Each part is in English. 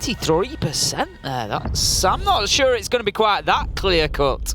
83% there. I'm not sure it's going to be quite that clear-cut.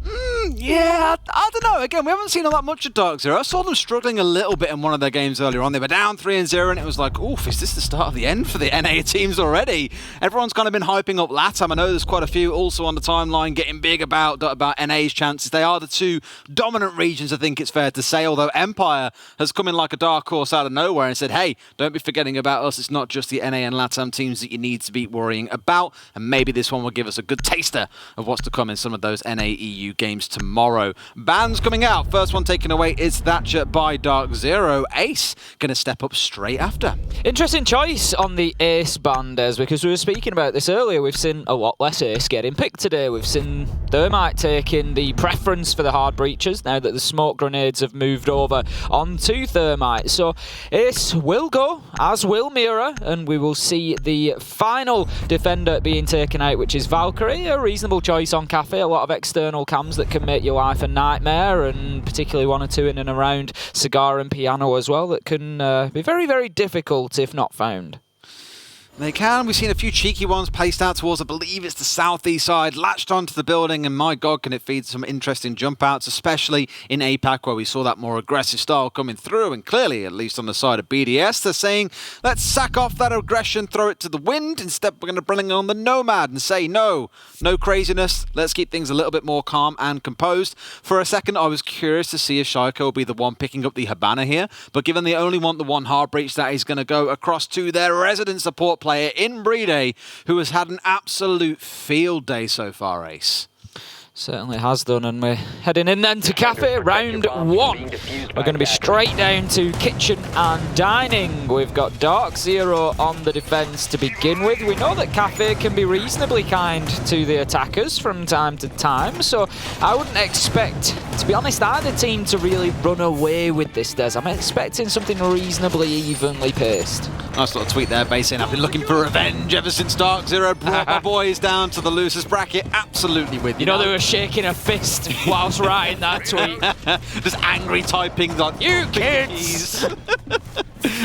Yeah, I don't know. Again, we haven't seen all that much of DarkZero. I saw them struggling a little bit in one of their games earlier on. They were down 3-0, and it was like, oof, is this the start of the end for the NA teams already? Everyone's kind of been hyping up LATAM. I know there's quite a few also on the timeline getting big about NA's chances. They are the two dominant regions, I think it's fair to say, although Empire has come in like a dark horse out of nowhere and said, hey, don't be forgetting about us. It's not just the NA and LATAM teams that you need to be worrying about, and maybe this one will give us a good taster of what's to come in some of those NA EU games tomorrow. Bans coming out. First one taken away is Thatcher by DarkZero. Ace going to step up straight after. Interesting choice on the Ace ban, Des, because we were speaking about this earlier. We've seen a lot less Ace getting picked today. We've seen Thermite taking the preference for the hard breaches now that the smoke grenades have moved over onto Thermite. So Ace will go, as will Mira, and we will see the final defender being taken out, which is Valkyrie. A reasonable choice on Cafe. A lot of external cams that can make your life a nightmare, and particularly one or two in and around Cigar and Piano as well that can be very, very difficult if not found. They can. We've seen a few cheeky ones placed out towards, I believe it's the southeast side, latched onto the building, and my God, can it feed some interesting jump outs, especially in APAC, where we saw that more aggressive style coming through, and clearly, at least on the side of BDS, they're saying, let's sack off that aggression, throw it to the wind. Instead, we're going to bring on the Nomad and say, no craziness. Let's keep things a little bit more calm and composed. For a second, I was curious to see if Shaiko will be the one picking up the Habana here, but given they only want the one hard breach, that is going to go across to their resident support player in Brede, who has had an absolute field day so far, Ace. Certainly has done, and we're heading in then to Cafe, round one. We're going to be straight down to kitchen and dining. We've got DarkZero on the defence to begin with. We know that Cafe can be reasonably kind to the attackers from time to time, so I wouldn't expect, to be honest, either team to really run away with this, Des. I'm expecting something reasonably evenly paced. Nice little tweet there, Bay, saying I've been looking for revenge ever since DarkZero brought my boys down to the losers bracket. Absolutely with you. You know, they were shaking a fist whilst writing that tweet. Just angry typing like, you kids!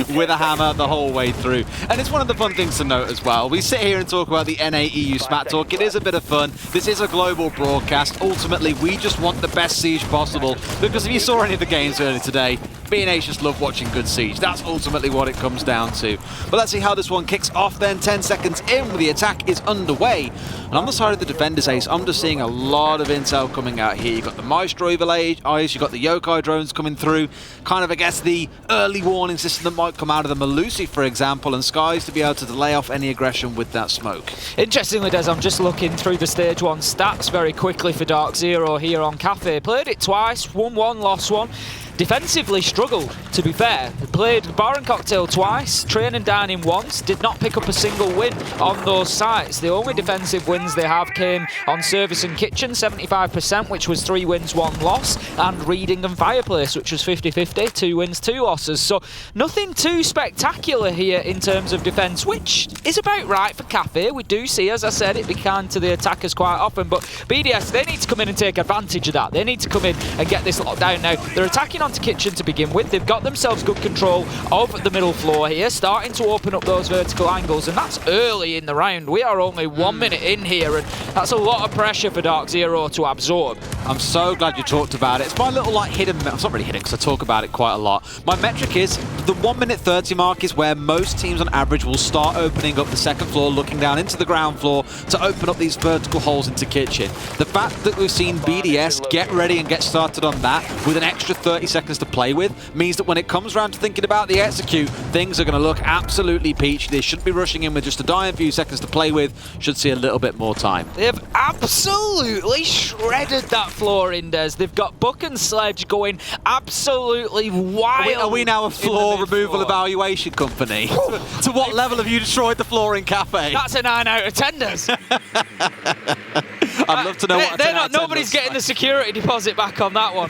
With a hammer the whole way through. And it's one of the fun things to note as well. We sit here and talk about the NA EU Smack Talk. It is a bit of fun. This is a global broadcast. Ultimately, we just want the best Siege possible, because if you saw any of the games earlier today, B&H just love watching good Siege. That's ultimately what it comes down to. But let's see how this one kicks off then. 10 seconds in, the attack is underway. And on the side of the defenders, Ace, I'm just seeing a lot of intel coming out here. You've got the Maestro Village, you've got the Yokai drones coming through. Kind of, I guess, the early warning system that might come out of the Malusi, for example, and Skies to be able to delay off any aggression with that smoke. Interestingly, Des, I'm just looking through the stage 1 stats very quickly for DarkZero here on Cafe. Played it twice, won one, lost one. Defensively struggled, to be fair. Played Bar and Cocktail twice, Train and Dining once, did not pick up a single win on those sites. The only defensive wins they have came on Service and Kitchen, 75%, which was 3 wins, 1 loss, and Reading and Fireplace, which was 50-50, 2 wins, 2 losses. So nothing too spectacular here in terms of defence, which is about right for Cafe. We do see, as I said, it be kind to the attackers quite often, but BDS, they need to come in and take advantage of that. They need to come in and get this locked down now. They're attacking onto Kitchen to begin with. They've got themselves good control of the middle floor here, starting to open up those vertical angles, and that's early in the round. We are only 1 minute in here, and that's a lot of pressure for DarkZero to absorb. I'm so glad you talked about it. It's my little hidden, it's not really hidden because I talk about it quite a lot. My metric is the 1 minute 30 mark is where most teams on average will start opening up the second floor, looking down into the ground floor to open up these vertical holes into Kitchen. The fact that we've seen BDS get ready and get started on that with an extra 30 seconds to play with means that when it comes around to thinking about the execute, things are going to look absolutely peachy. They shouldn't be rushing in with just a dying few seconds to play with, should see a little bit more time. They've absolutely shredded that floor in, Des. They've got Buck and Sledge going absolutely wild. Are we now a floor removal evaluation company? To what level have you destroyed the floor in Cafe? That's a 9 out of 10, Des. I'd love to know what nobody's getting the security deposit back on that one.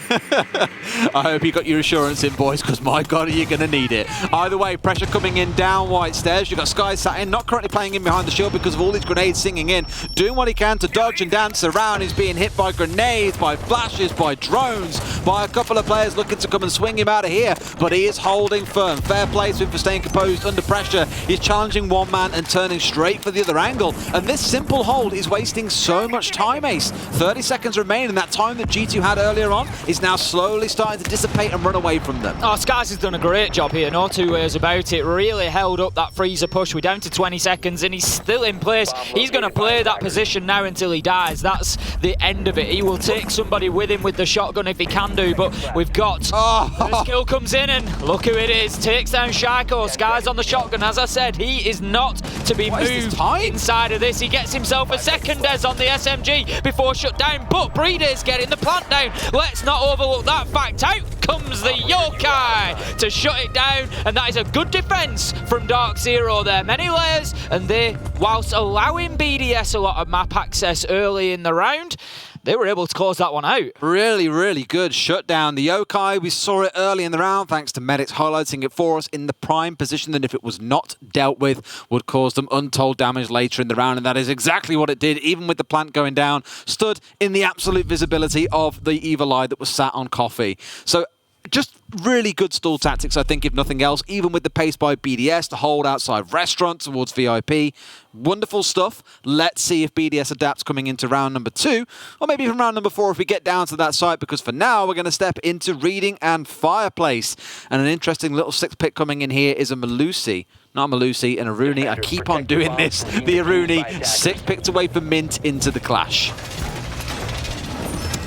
I hope you got your assurance in, boys, because my God, are you going to need it. Either way, pressure coming in down White Stairs. You've got Sky sat in, not currently playing in behind the shield because of all these grenades singing in, doing what he can to dodge and dance around. He's being hit by grenades, by flashes, by drones, by a couple of players looking to come and swing him out of here, but he is holding firm. Fair play to him for staying composed under pressure. He's challenging one man and turning straight for the other angle. And this simple hold is wasting so much time, Ace. 30 seconds remain, and that time that G2 had earlier on is now slowly starting to dissipate and run away from them. Oh, Skies has done a great job here, no two ways about it. Really held up that freezer push. We're down to 20 seconds and he's still in place. He's going to play that position now until he dies. That's the end of it. He will take somebody with him with the shotgun if he can do, but we've got... The skill comes in and look who it is. Takes down Shaiko. Skies on the shotgun. As I said, he is not to be moved inside of this. He gets himself a second Des on the SMG before shut down, but BDS getting the plant down. Let's not overlook that fact. Out comes the Yokai to shut it down, and that is a good defense from DarkZero there. Many layers, and they, whilst allowing BDS a lot of map access early in the round, they were able to close that one out. Really, really good shutdown. The Yokai, we saw it early in the round thanks to medics highlighting it for us in the prime position that if it was not dealt with would cause them untold damage later in the round, and that is exactly what it did. Even with the plant going down, stood in the absolute visibility of the evil eye that was sat on Coffee. So just really good stall tactics, I think, if nothing else, even with the pace by BDS to hold outside restaurants towards VIP. Wonderful stuff. Let's see if BDS adapts coming into round number 2, or maybe even round number 4 if we get down to that site, because for now we're going to step into Reading and Fireplace. And an interesting little 6th pick coming in here is a Malusi. Not a Malusi, and Aruni. I keep on doing this. The Aruni, 6th picked away for Mint into the clash.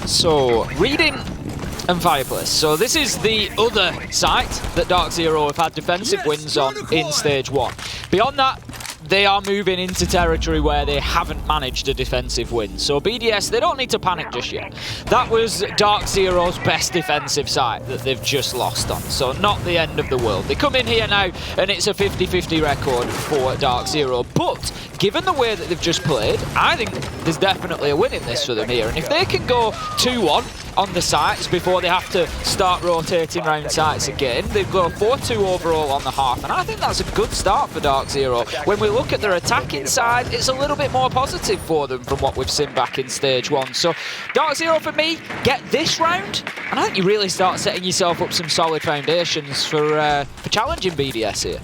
So, Reading and Fireplace. So this is the other site that DarkZero have had defensive wins on in Stage 1. Beyond that, they are moving into territory where they haven't managed a defensive win. So BDS, they don't need to panic just yet. That was DarkZero's best defensive site that they've just lost on. So not the end of the world. They come in here now and it's a 50-50 record for DarkZero. But given the way that they've just played, I think there's definitely a win in this for them here. And if they can go 2-1 on the sites before they have to start rotating around sites again, they go 4-2 overall on the half. And I think that's a good start for DarkZero. When we look at their attacking side, it's a little bit more positive for them from what we've seen back in Stage 1. So DarkZero, for me, get this round, and I think you really start setting yourself up some solid foundations for challenging BDS here.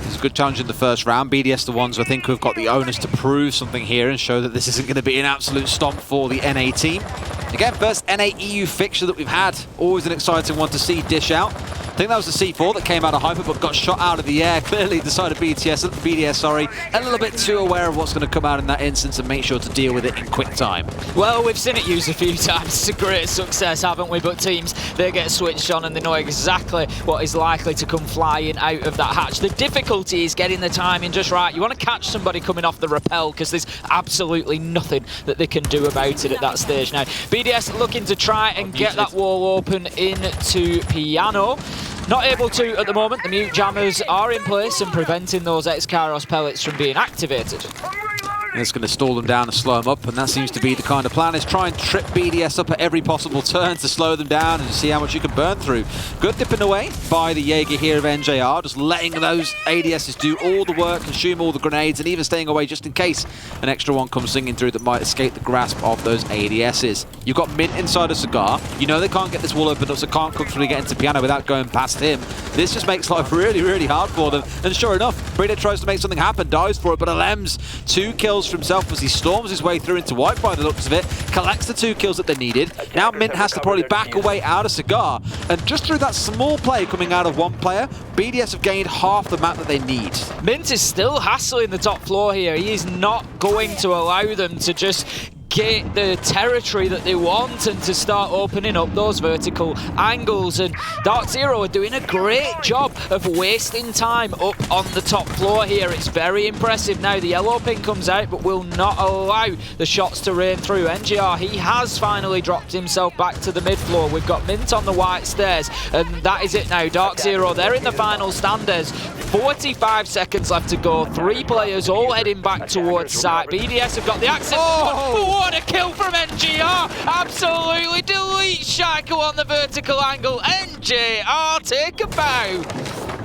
It's a good challenge in the first round. BDS, the ones I think who have got the onus to prove something here and show that this isn't going to be an absolute stomp for the NA team. Again, first NA EU fixture that we've had. Always an exciting one to see dish out. I think that was the C4 that came out of Hyper but got shot out of the air. Clearly decided BDS, a little bit too aware of what's going to come out in that instance and make sure to deal with it in quick time. Well, we've seen it used a few times. It's a great success, haven't we? But teams, they get switched on and they know exactly what is likely to come flying out of that hatch. The difficulty is getting the timing just right. You want to catch somebody coming off the rappel because there's absolutely nothing that they can do about it at that stage now. BDS looking to try and get that wall open into Piano. Not able to at the moment. The mute jammers are in place and preventing those X-Kairos pellets from being activated. And it's going to stall them down and slow them up, and that seems to be the kind of plan, is try and trip BDS up at every possible turn to slow them down and see how much you can burn through. Good dipping away by the Jaeger here of NJR, just letting those ADSs do all the work, consume all the grenades, and even staying away just in case an extra one comes singing through that might escape the grasp of those ADSs. You've got Mint inside a Cigar. You know they can't get this wall opened up, so can't comfortably get into Piano without going past him. This just makes life really, really hard for them. And sure enough, Brita tries to make something happen, dies for it, but Alems, 2 kills for himself as he storms his way through into White by the looks of it, collects the 2 kills that they needed. Now Mint has to probably back away out of Cigar, and just through that small play coming out of one player, BDS have gained half the map that they need. Mint is still hassling the top floor here. He is not going to allow them to just get the territory that they want and to start opening up those vertical angles. And DarkZero are doing a great job of wasting time up on the top floor here. It's very impressive. Now the yellow pin comes out but will not allow the shots to rain through. NGR, he has finally dropped himself back to the mid floor. We've got Mint on the white stairs and that is it now. DarkZero, they're in the final standards. 45 seconds left to go. 3 players all heading back towards site. BDS have got the access. Oh, what a kill from NGR! Absolutely delete Shaiko on the vertical angle. NGR take a bow.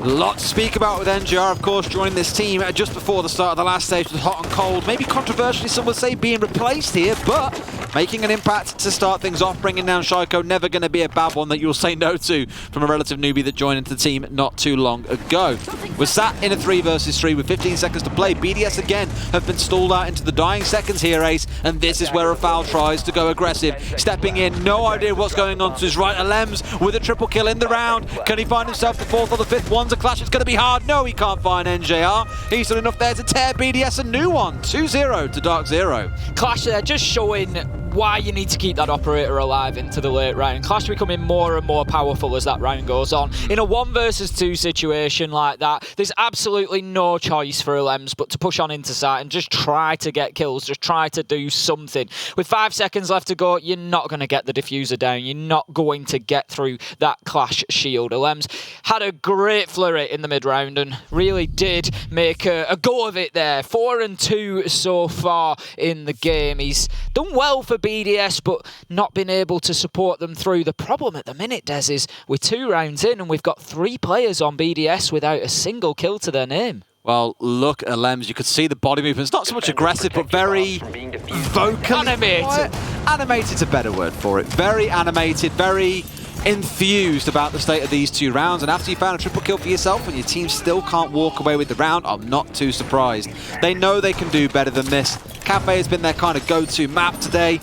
A lot to speak about with NGR, of course, joining this team just before the start of the last stage with hot and cold. Maybe controversially, some would say being replaced here, but making an impact to start things off, bringing down Shaiko. Never going to be a bad one that you'll say no to from a relative newbie that joined into the team not too long ago. We're sat in a 3 versus 3 with 15 seconds to play. BDS again have been stalled out into the dying seconds here, Ace, and this is where Rafal tries to go aggressive. Stepping in, no idea what's going on to his right. Alems with a triple kill in the round. Can he find himself the 4th or the 5th? One's a clash, it's going to be hard. No, he can't find NJR. He's done enough there to tear BDS a new one. 2-0 to DarkZero. Clash there, just showing why you need to keep that operator alive into the late round. Clash becoming more and more powerful as that round goes on. In a 1 versus 2 situation like that, there's absolutely no choice for Alems but to push on into site and just try to get kills, just try to do something. With 5 seconds left to go, you're not going to get the diffuser down. You're not going to get through that Clash shield. Alems had a great flurry in the mid-round and really did make a go of it there. 4-2 so far in the game. He's done well for BDS, but not been able to support them through. The problem at the minute, Des, is we're 2 rounds in and we've got 3 players on BDS without a single kill to their name. Well, look at Alems. You could see the body movements. Not so much aggressive, but very vocal. Animated. Animated's a better word for it. Very animated, very enthused about the state of these 2 rounds. And after you found a triple kill for yourself and your team still can't walk away with the round, I'm not too surprised. They know they can do better than this. Cafe has been their kind of go-to map today.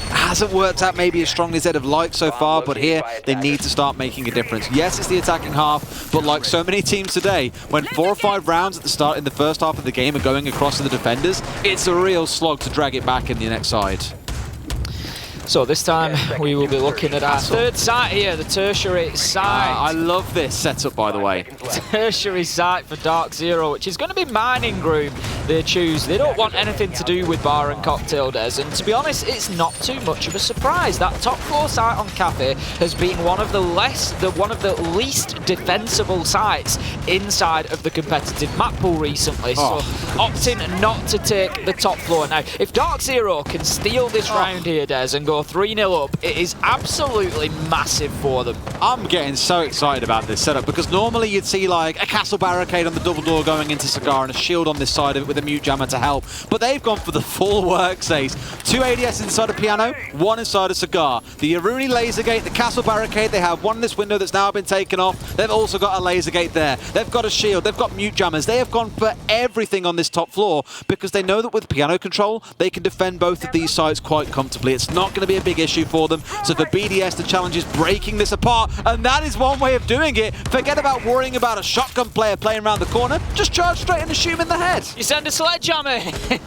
Hasn't worked out maybe as strongly as they'd have liked so far, but here they need to start making a difference. Yes, it's the attacking half, but like so many teams today, when 4 or 5 rounds at the start in the first half of the game are going across to the defenders, it's a real slog to drag it back in the next side. So this time we will be looking at our 3rd site here, the tertiary site. I love this setup, by the way. Tertiary site for DarkZero, which is going to be mining group they choose. They don't want anything to do with bar and cocktail, Des, and to be honest, it's not too much of a surprise. That top 4 site on Cafe has been one of the least defensible sites inside of the competitive map pool recently. So opting not to take the top floor. Now, if DarkZero can steal this round here, Des, and go 3-0 up, it is absolutely massive for them. I'm getting so excited about this setup because normally you'd see like a castle barricade on the double door going into Cigar and a shield on this side of it with a mute jammer to help, but they've gone for the full works, Ace. 2 ADS inside a piano, 1 inside a Cigar. The Aruni laser gate, the castle barricade, they have 1 in this window that's now been taken off. They've also got a laser gate there. They've got a shield, they've got mute jammers. They have gone for everything on this top floor because they know that with piano control, they can defend both of these sites quite comfortably. It's not going to be a big issue for them. So for BDS, the challenge is breaking this apart, and that is one way of doing it. Forget about worrying about a shotgun player playing around the corner. Just charge straight in and shoot him in the head. You send a sledgehammer.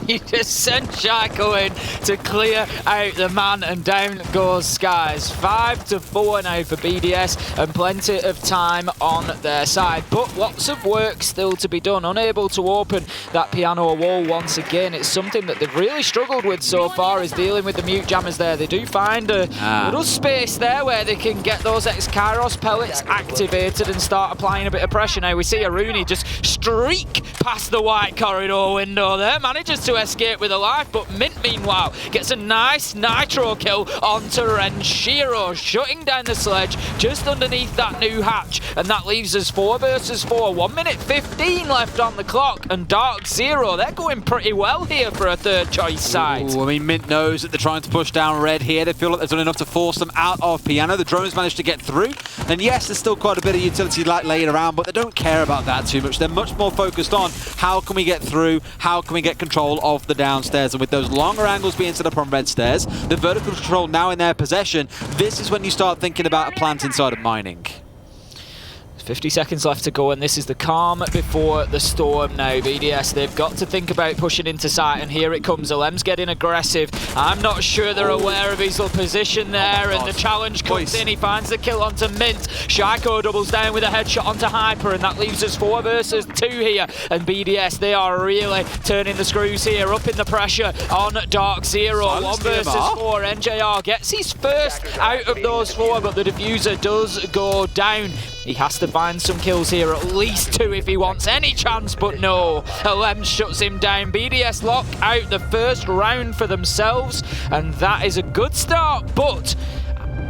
You just send Shaiko in to clear out the man, and down goes Skies. 5-4 now for BDS, and plenty of time on their side. But lots of work still to be done. Unable to open that piano wall once again. It's something that they've really struggled with so far, is dealing with the mute jammers there. They do find a little space there where they can get those X-Kairos pellets activated and start applying a bit of pressure. Now we see Aruni just streak past the white corridor window there, manages to escape with a life, but Mint meanwhile gets a nice nitro kill onto Renshiro, shutting down the sledge just underneath that new hatch, and that leaves us 4 versus 4, 1 minute 15 left on the clock, and DarkZero, they're going pretty well here for a 3rd choice side. Ooh, I mean, Mint knows that they're trying to push down Red here. They feel like they've done enough to force them out of piano. The drones managed to get through, and yes, there's still quite a bit of utility laying around, but they don't care about that too much. They're much more focused on how can we get through, how can we get control of the downstairs, and with those longer angles being set up on red stairs, the vertical control now in their possession, this is when you start thinking about a plant inside of mining. 50 seconds left to go, and this is the calm before the storm now. BDS, they've got to think about pushing into sight, and here it comes. Alem's getting aggressive. I'm not sure they're aware of his little position there, and the challenge comes in. He finds the kill onto Mint. Shaiko doubles down with a headshot onto Hyper, and that leaves us 4 versus 2 here. And BDS, they are really turning the screws here, upping the pressure on DarkZero. 1 versus 4. NJR gets his first out of those 4, but the diffuser does go down. He has to find some kills here, at least 2 if he wants any chance, but no. Alem shuts him down. BDS lock out the first round for themselves, and that is a good start, but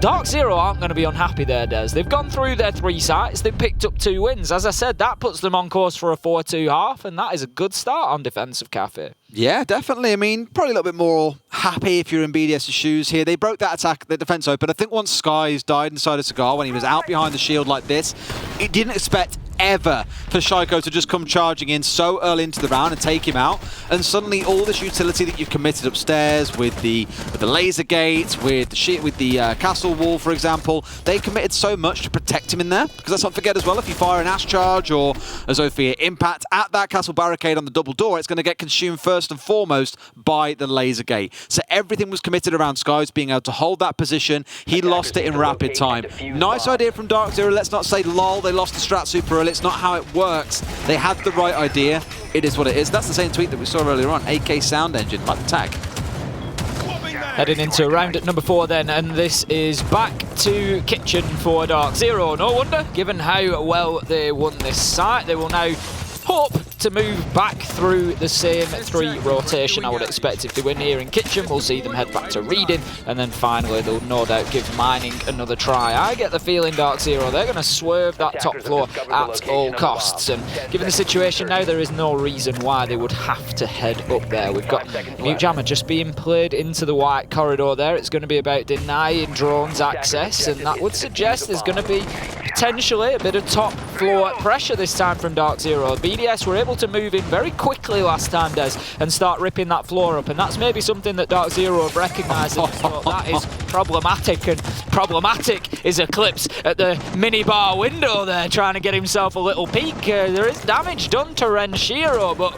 DarkZero aren't going to be unhappy there, Des. They've gone through their 3 sites, they've picked up 2 wins. As I said, that puts them on course for a 4-2 half, and that is a good start on defensive Cafe. Yeah, definitely. I mean, probably a little bit more happy if you're in BDS's shoes here. They broke that attack, the defense open. I think once Skies died inside a cigar when he was out behind the shield like this, he didn't expect ever for Shaiko to just come charging in so early into the round and take him out, and suddenly all this utility that you've committed upstairs with the laser gates, with the castle wall, for example, they committed so much to protect him in there. Because let's not forget as well, if you fire an Ash Charge or a Zofia Impact at that castle barricade on the double door, it's going to get consumed first and foremost by the laser gate. So everything was committed around Skies being able to hold that position. He lost it in rapid time. Nice idea from DarkZero. Let's not say lol, they lost the strat super early. It's not how it works. They had the right idea. It is what it is. That's the same tweet that we saw earlier on. AK Sound Engine, like the tag. Heading into round at number 4 then, and this is back to kitchen for DarkZero. No wonder, given how well they won this site. They will now hope to move back through the same 3 rotation I would expect if they win here in kitchen. We'll see them head back to reading, and then finally they'll no doubt give mining another try. I get the feeling DarkZero, they're going to swerve that top floor at all costs, and given the situation now, there is no reason why they would have to head up there. We've got Mute Jammer just being played into the white corridor there. It's going to be about denying drones access, and that would suggest there's going to be potentially a bit of top floor pressure this time from DarkZero. BDS were able to move in very quickly last time, Des, and start ripping that floor up, and that's maybe something that DarkZero have recognised and thought that is problematic, and problematic is Eclipse at the minibar window there trying to get himself a little peek. There is damage done to Renshiro, but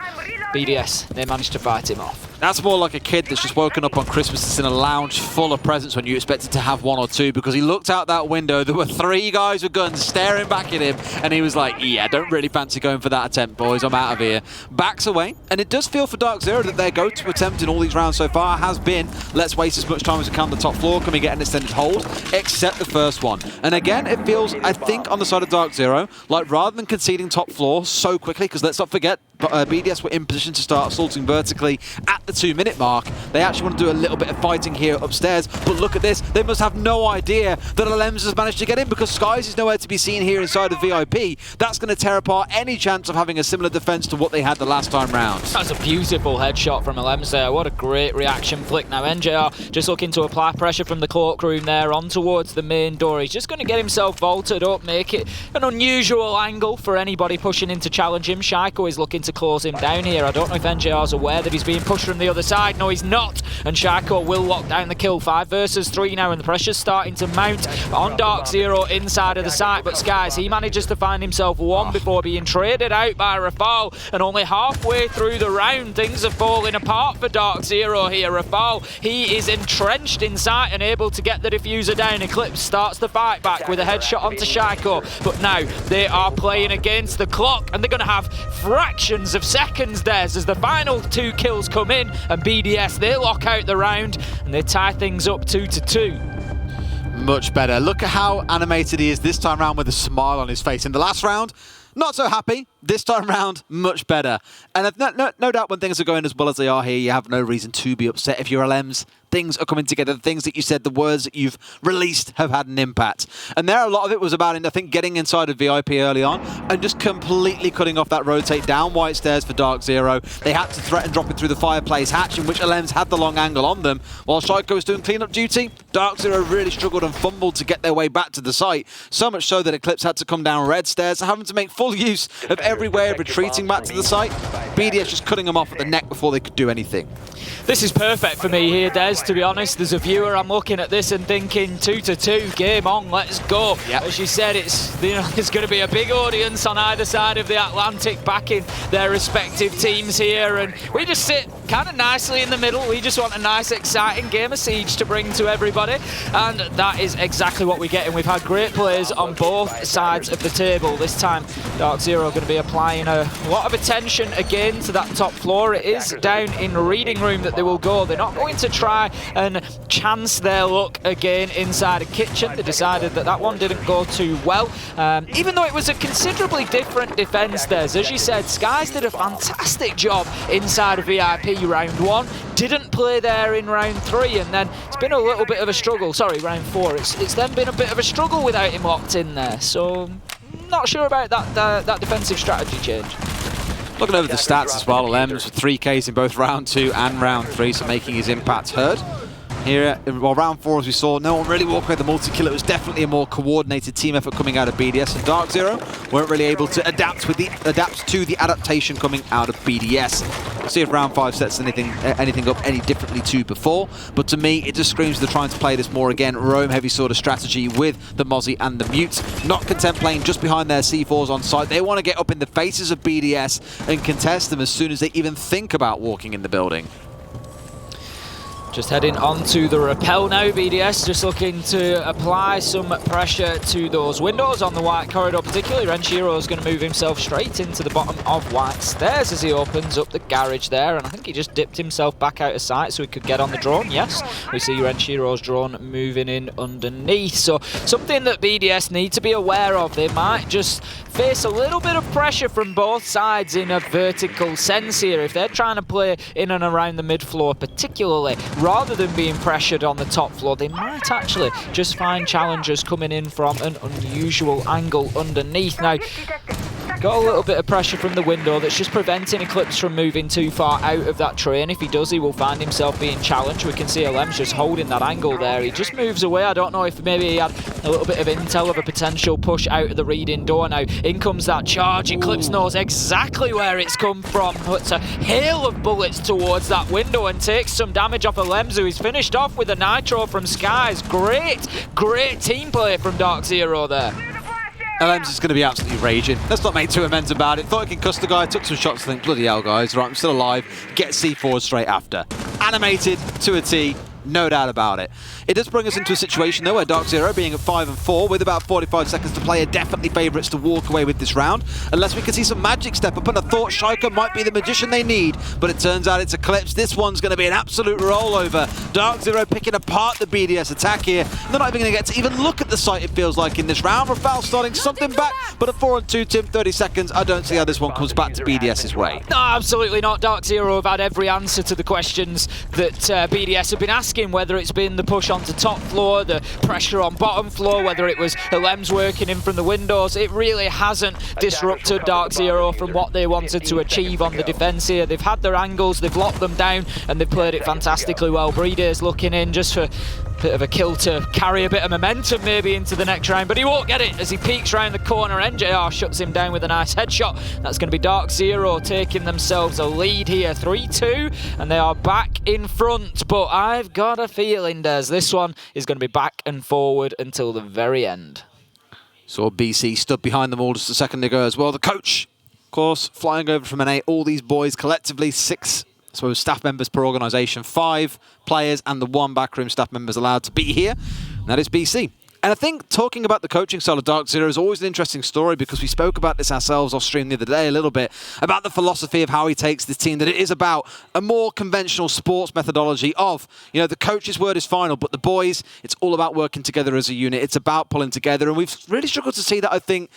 BDS, they managed to fight him off. That's more like a kid that's just woken up on Christmas that's in a lounge full of presents when you expected to have 1 or 2, because he looked out that window, there were 3 guys with guns staring back at him, and he was like, yeah, don't really fancy going for that attempt, boys, I'm out of here. Backs away, and it does feel for DarkZero that their go-to attempt in all these rounds so far has been, let's waste as much time as we can on the top floor, can we get an extended hold, except the first one. And again, it feels, I think, on the side of DarkZero, like rather than conceding top floor so quickly, because let's not forget, BDS were in position to start assaulting vertically at the 2-minute mark. They actually want to do a little bit of fighting here upstairs, but look at this. They must have no idea that Alems has managed to get in, because Skies is nowhere to be seen here inside of VIP. That's going to tear apart any chance of having a similar defense to what they had the last time round. That's a beautiful headshot from Alems there. What a great reaction flick. Now NJR just looking to apply pressure from the cloakroom there on towards the main door. He's just going to get himself vaulted up, make it an unusual angle for anybody pushing in to challenge him. Shaiko is looking to close him down here. I don't know if NJR's aware that he's being pushed from the other side. No, he's not. And Shaiko will lock down the kill. 5 versus 3 now, and the pressure's starting to mount on DarkZero inside of the site. But Skies, he manages to find himself 1 before being traded out by Rafal. And only halfway through the round, things are falling apart for DarkZero here. Rafal, he is entrenched in sight and able to get the diffuser down. Eclipse starts the fight back with a headshot onto Shaiko. But now they are playing against the clock, and they're going to have fractions of seconds there as the final 2 kills come in, and BDS, they lock out the round and they tie things up 2-2. Much better. Look at how animated he is this time round with a smile on his face. In the last round, not so happy. This time round, much better. And no doubt when things are going as well as they are here, you have no reason to be upset if you're LMs. Things are coming together. The things that you said, the words that you've released have had an impact. And there, a lot of it was about, I think, getting inside of VIP early on and just completely cutting off that rotate down white stairs for DarkZero. They had to threaten dropping through the fireplace hatch, in which LMs had the long angle on them. While Shaiko was doing cleanup duty, DarkZero really struggled and fumbled to get their way back to the site. So much so that Eclipse had to come down red stairs, having to make full use of every way of retreating back to the site. BDS just cutting them off at the neck before they could do anything. This is perfect for me here, Des, to be honest. As a viewer, I'm looking at this and thinking 2-2, game on, let's go. Yep. As you said, it's going to be a big audience on either side of the Atlantic backing their respective teams here, and we just sit kind of nicely in the middle. We just want a nice, exciting game of Siege to bring to everybody, and that is exactly what we're getting. We've had great players on both sides of the table. This time, DarkZero are going to be applying a lot of attention again to that top floor. It is down in reading room that they will go. They're not going to try and chance their luck again inside a kitchen. They decided that that one didn't go too well, even though it was a considerably different defense there. As you said, Skies did a fantastic job inside of VIP round 1, didn't play there in round 3, and then it's been a little bit of a struggle. Sorry, round 4. It's then been a bit of a struggle without him locked in there. So not sure about that defensive strategy change. Looking over the stats as well, Lems with 3 Ks in both round 2 and round 3, so making his impact heard. Here, well, round 4, as we saw, no one really walked away with the multi-kill. It was definitely a more coordinated team effort coming out of BDS, and DarkZero weren't really able to adapt to the adaptation coming out of BDS. We'll see if round 5 sets anything up any differently to before, but to me, it just screams they're trying to play this more again, roam-heavy sort of strategy with the Mozzie and the Mutes. Not content playing just behind their C4s on site. They want to get up in the faces of BDS and contest them as soon as they even think about walking in the building. Just heading onto the rappel now, BDS just looking to apply some pressure to those windows on the white corridor particularly. Renshiro's going to move himself straight into the bottom of white stairs as he opens up the garage there, and I think he just dipped himself back out of sight so he could get on the drone. Yes, we see Renshiro's drone moving in underneath, so something that BDS need to be aware of. They might just face a little bit of pressure from both sides in a vertical sense here. If they're trying to play in and around the mid floor particularly, rather than being pressured on the top floor, they might actually just find challengers coming in from an unusual angle underneath. Now, got a little bit of pressure from the window that's just preventing Eclipse from moving too far out of that train. If he does, he will find himself being challenged. We can see Lem's just holding that angle there. He just moves away. I don't know if maybe he had a little bit of intel of a potential push out of the reading door. Now, in comes that charge. Eclipse knows exactly where it's come from. Puts a hail of bullets towards that window and takes some damage off of Lems, who is finished off with a nitro from Skies. Great team play from DarkZero there. LM's is going to be absolutely raging. Let's not make two amends about it. Thought he could cuss the guy, took some shots, think, bloody hell, guys. Right, I'm still alive. Get C4 straight after. Animated to a T. No doubt about it. It does bring us into a situation, though, where DarkZero, being at 5-4 with about 45 seconds to play, are definitely favourites to walk away with this round, unless we can see some magic step up. And I thought Shaika might be the magician they need, but it turns out it's Eclipse. This one's going to be an absolute rollover. DarkZero picking apart the BDS attack here. They're not even going to get to even look at the site, it feels like, in this round. Rafal starting something back, but a 4-on-2 Tim, 30 seconds. I don't see how this one comes back to BDS's way. No, absolutely not. DarkZero have had every answer to the questions that BDS have been asking, whether it's been the push onto top floor, the pressure on bottom floor, whether it was Lems working in from the windows. It really hasn't disrupted DarkZero from what they wanted to achieve on the defense here. They've had their angles, they've locked them down, and they've played it fantastically well. Breeder's looking in just for a bit of a kill to carry a bit of momentum maybe into the next round, but he won't get it as he peeks round the corner. NJR shuts him down with a nice headshot. That's going to be DarkZero taking themselves a lead here, 3-2, and they are back in front. But I've got a feeling, Des, this one is going to be back and forward until the very end. Saw BC stood behind them all just a second ago as well. The coach, of course, flying over from NA. All these boys collectively, 6 staff members per organisation, 5 players and the 1 backroom staff members allowed to be here. And that is BC. And I think talking about the coaching style of DarkZero is always an interesting story, because we spoke about this ourselves off stream the other day a little bit, about the philosophy of how he takes this team, that it is about a more conventional sports methodology of, you know, the coach's word is final, but the boys, it's all about working together as a unit. It's about pulling together. And we've really struggled to see that, I think,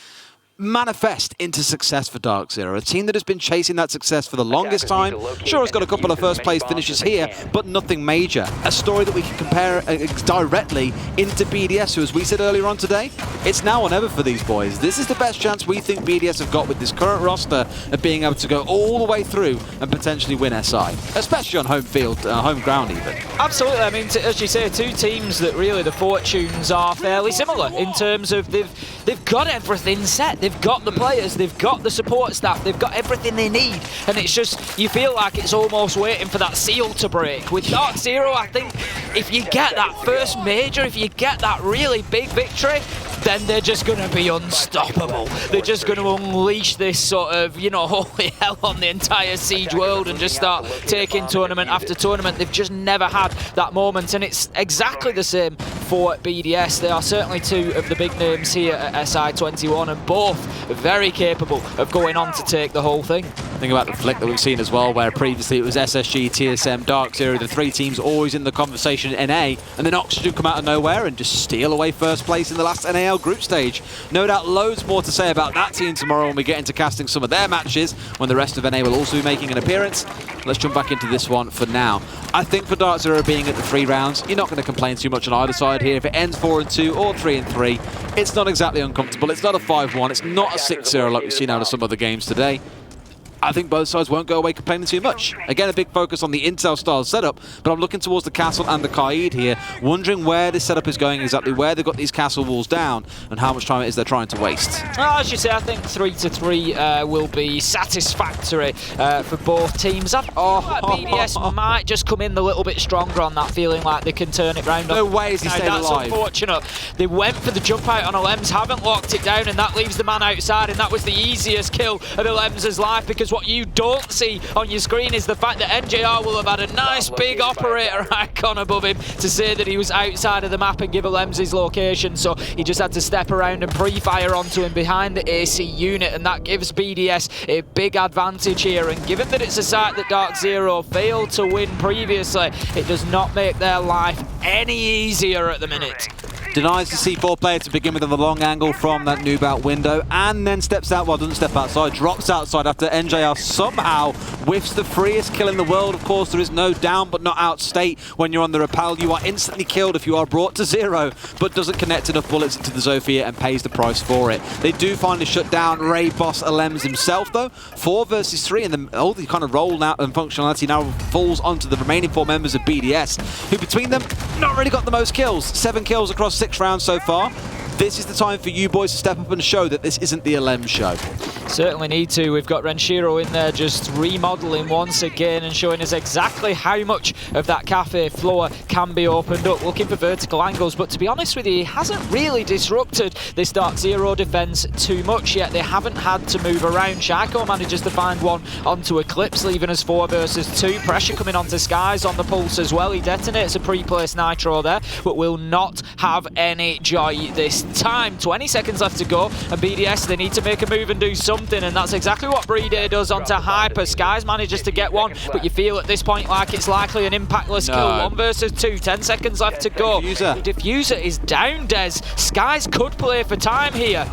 manifest into success for DarkZero, a team that has been chasing that success for the longest time. Sure, it's got a couple of first place finishes here, but nothing major. A story that we can compare directly into BDS, who, as we said earlier on today, it's now or never for these boys. This is the best chance we think BDS have got with this current roster of being able to go all the way through and potentially win SI, especially on home field, home ground even. Absolutely. I mean, as you say, 2 teams that really the fortunes are fairly similar in terms of they've got everything set. They've got the players, they've got the support staff, they've got everything they need, and it's just, you feel like it's almost waiting for that seal to break. With DarkZero, I think if you get that first major, if you get that really big victory, then they're just going to be unstoppable. They're just going to unleash this sort of, you know, holy hell on the entire Siege world and just start taking tournament after tournament. They've just never had that moment, and it's exactly the same for BDS. They are certainly two of the big names here at SI21, and both very capable of going on to take the whole thing. Think about the flick that we've seen as well, where previously it was SSG, TSM, DarkZero, the three teams always in the conversation in NA, and then Oxygen come out of nowhere and just steal away first place in the last NAL group stage. No doubt loads more to say about that team tomorrow when we get into casting some of their matches, when the rest of NA will also be making an appearance. Let's jump back into this one for now. I think for DarkZero being at the 3 rounds, you're not going to complain too much on either side here. If it ends 4-2 or 3-3, it's not exactly uncomfortable. It's not a 5-1. It's not a 6-0 like we've seen out of some other games today. I think both sides won't go away complaining too much. Again, a big focus on the Intel style setup, but I'm looking towards the castle and the Kaid here, wondering where this setup is going exactly, where they've got these castle walls down, and how much time it is they're trying to waste. Well, as you say, I think 3-3 will be satisfactory for both teams. I feel like BDS might just come in a little bit stronger on that, feeling like they can turn it round. No way is he staying alive. That's unfortunate. They went for the jump out on a Lems, haven't locked it down, and that leaves the man outside, and that was the easiest kill of the Lems' life, because what you don't see on your screen is the fact that NJR will have had a nice big operator icon above him to say that he was outside of the map and give a Lems his location, so he just had to step around and pre-fire onto him behind the AC unit, and that gives BDS a big advantage here. And given that it's a site that DarkZero failed to win previously, it does not make their life any easier at the minute. Denies the C4 player to begin with on the long angle from that noob out window, and then steps out, well, doesn't step outside, drops outside after NJR somehow whiffs the freest kill in the world. Of course, there is no down but not out state when you're on the rappel. You are instantly killed if you are brought to 0, but doesn't connect enough bullets into the Zofia and pays the price for it. They do finally shut down Ray Boss Alems himself, though. 4 versus 3, and then all the kind of roll now and functionality now falls onto the remaining 4 members of BDS, who between them, not really got the most kills. 7 kills across 6 rounds so far. This is the time for you boys to step up and show that this isn't the LM show. Certainly need to. We've got Renshiro in there just remodeling once again and showing us exactly how much of that cafe floor can be opened up, looking for vertical angles, but to be honest with you, he hasn't really disrupted this DarkZero defense too much yet. They haven't had to move around. Shaiko manages to find one onto Eclipse, leaving us 4 versus 2. Pressure coming onto Skies on the pulse as well. He detonates a pre-placed nitro there, but will not have any joy this time. 20 seconds left to go, and BDS, they need to make a move and do something, and that's exactly what Brede does onto Hyper. Skies manages to get one, but you feel at this point like it's likely an impactless kill. 1 versus 2, 10 seconds left to go. Diffuser is down, Des. Skies could play for time here.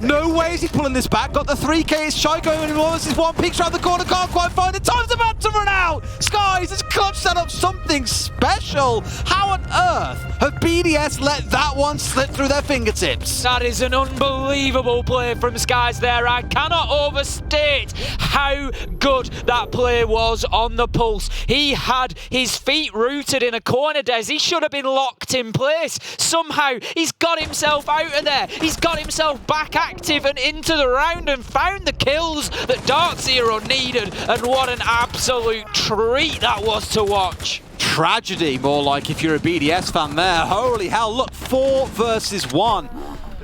No way is he pulling this back. Got the 3K, it's Shaiko and 1 versus 1. Peeks around the corner, can't quite find it. Time's about to run out. Skies has clutch set up something special. How on earth have BDS let that one slip through their fingertips? That is an unbelievable play from Skies there. I cannot overstate how good that play was on the pulse. He had his feet rooted in a corner, Des. He should have been locked in place. Somehow, he's got himself out of there. He's got himself back active and into the round and found the kills that DarkZero needed. And what an absolute treat that was to watch. Tragedy, more like, if you're a BDS fan there. Holy hell, look, 4 versus 1.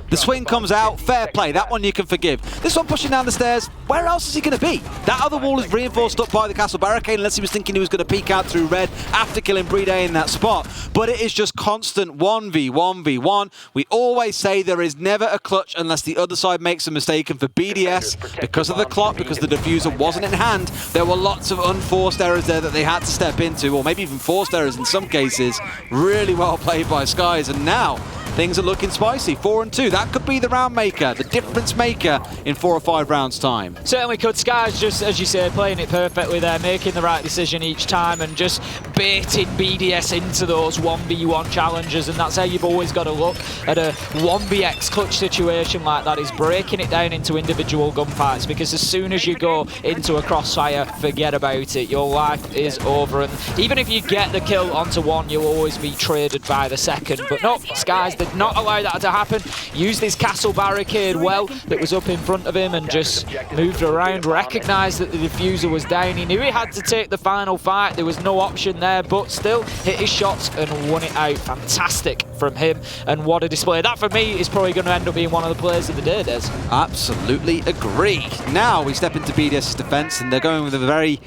The swing comes out, fair play, that one you can forgive. This one pushing down the stairs, where else is he going to be? That other wall is reinforced up by the castle barricade, unless he was thinking he was going to peek out through red after killing Brede in that spot. But it is just constant 1v1v1. We always say there is never a clutch unless the other side makes a mistake, and for BDS, because of the clock, because the diffuser wasn't in hand, there were lots of unforced errors there that they had to step into, or maybe even forced errors in some cases. Really well played by Skies, and now things are looking spicy. 4-2. That could be the round maker, the difference maker in 4 or 5 rounds' time. Certainly could. Skies, just as you say, playing it perfectly there, making the right decision each time and just baiting BDS into those 1v1 challenges. And that's how you've always got to look at a 1vx clutch situation like that, is breaking it down into individual gunfights, because as soon as you go into a crossfire, forget about it. Your life is over. And even if you get the kill onto one, you'll always be traded by the second. But no, Skies did not allow that to happen. Used his castle barricade well that was up in front of him and just moved around, recognised that the diffuser was down. He knew he had to take the final fight. There was no option there, but still hit his shots and won it out. Fantastic from him, and what a display. That for me is probably going to end up being one of the players of the day, Des. Absolutely agree. Now we step into BDS's defence, and they're going with a very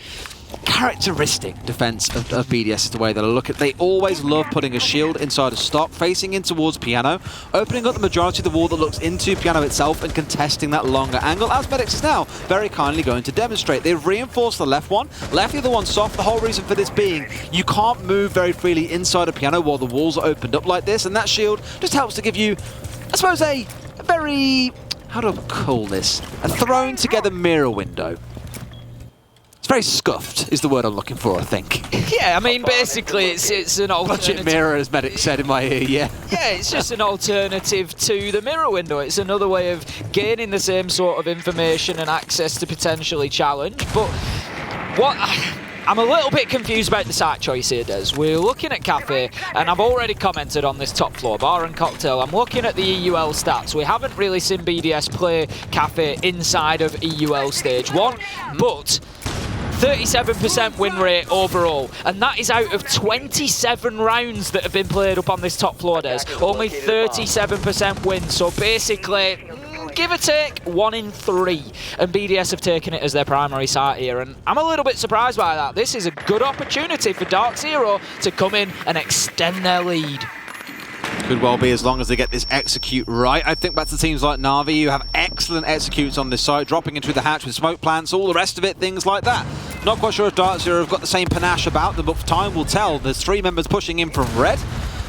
characteristic defense of BDS is the way that I look at it. They always love putting a shield inside a stock, facing in towards Piano, opening up the majority of the wall that looks into Piano itself and contesting that longer angle, as Medics is now very kindly going to demonstrate. They've reinforced the left one, left the other one soft. The whole reason for this being you can't move very freely inside a Piano while the walls are opened up like this, and that shield just helps to give you, I suppose, a very, how do I call this? A thrown together mirror window. Very scuffed is the word I'm looking for, I think. Yeah, I mean, basically, it's an alternative. Budget mirror, as Medic said in my ear, yeah. Yeah, it's just an alternative to the mirror window. It's another way of gaining the same sort of information and access to potentially challenge. But what I'm a little bit confused about the site choice here, Des. We're looking at Cafe, and I've already commented on this top floor, bar and cocktail. I'm looking at the EUL stats. We haven't really seen BDS play Cafe inside of EUL Stage 1, but 37% win rate overall, and that is out of 27 rounds that have been played up on this top floor, Des. Only 37% win, so basically, give or take, 1 in 3. And BDS have taken it as their primary site here, and I'm a little bit surprised by that. This is a good opportunity for DarkZero to come in and extend their lead. Could well be, as long as they get this execute right. I think back to teams like Na'Vi, who have excellent executes on this site, dropping into the hatch with smoke plants, all the rest of it, things like that. Not quite sure if DarkZero have got the same panache about them, but time will tell. There's 3 members pushing in from red.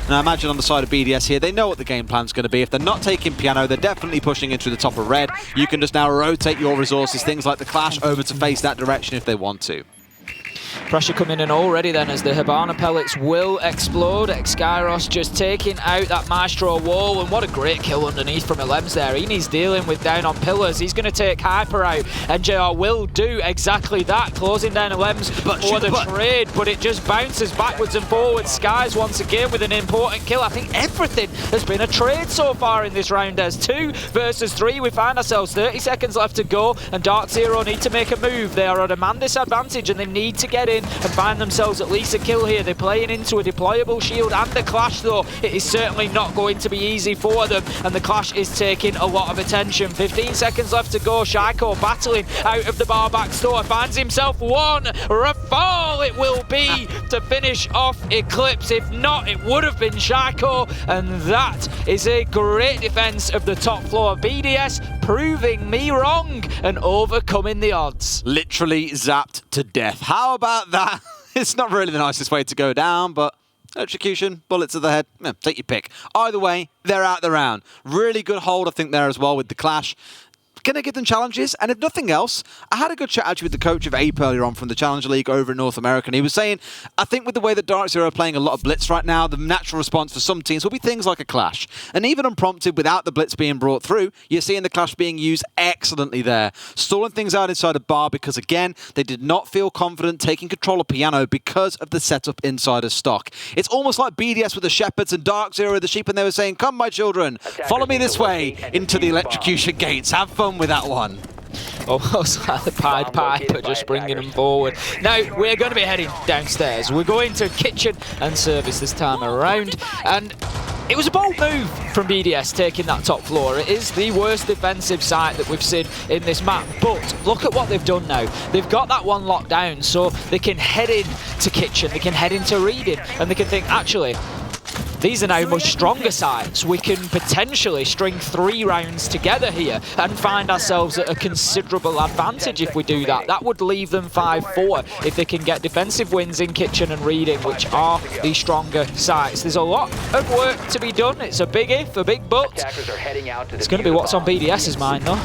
And I imagine on the side of BDS here, they know what the game plan's going to be. If they're not taking Piano, they're definitely pushing into the top of red. You can just now rotate your resources, things like the Clash, over to face that direction if they want to. Pressure coming in already then as the Hibana pellets will explode. Exkyros just taking out that Maestro wall, and what a great kill underneath from Elems there. He needs dealing with down on pillars. He's going to take Hyper out, and JR will do exactly that, closing down Elems for the trade, but it just bounces backwards and forwards. Skies once again with an important kill. I think everything has been a trade so far in this round. There's 2 versus 3. We find ourselves 30 seconds left to go, and DarkZero need to make a move. They are at a man disadvantage, and they need to get in and find themselves at least a kill here. They're playing into a deployable shield and the Clash, though. It is certainly not going to be easy for them, and the Clash is taking a lot of attention. 15 seconds left to go. Shaiko battling out of the bar back store, finds himself 1. Rafal it will be to finish off Eclipse. If not, it would have been Shaiko, and that is a great defense of the top floor. BDS proving me wrong and overcoming the odds. Literally zapped to death. How about that? It's not really the nicest way to go down, but execution, bullet to the head, take your pick. Either way, they're out the round. Really good hold, I think, there as well with the Clash. Going to give them challenges, and if nothing else, I had a good chat actually with the coach of Ape earlier on from the Challenger League over in North America, and he was saying, I think with the way that DarkZero are playing a lot of Blitz right now, the natural response for some teams will be things like a Clash. And even unprompted, without the Blitz being brought through, you're seeing the Clash being used excellently there. Stalling things out inside a bar because, again, they did not feel confident taking control of Piano because of the setup inside a stock. It's almost like BDS with the Shepherds and DarkZero with the Sheep, and they were saying, come my children, follow me this way into the electrocution gates. Have fun with that one. Almost like the Pied Piper, just bringing them forward. Now, we're going to be heading downstairs. We're going to kitchen and service this time around. And it was a bold move from BDS taking that top floor. It is the worst defensive site that we've seen in this map. But look at what they've done now. They've got that one locked down, so they can head in to kitchen, they can head into reading, and they can think, actually, these are now much stronger sides. We can potentially string 3 rounds together here and find ourselves at a considerable advantage if we do that. That would leave them 5-4 if they can get defensive wins in kitchen and reading, which are the stronger sides. There's a lot of work to be done. It's a big if, a big but. It's going to be what's on BDS's mind, though.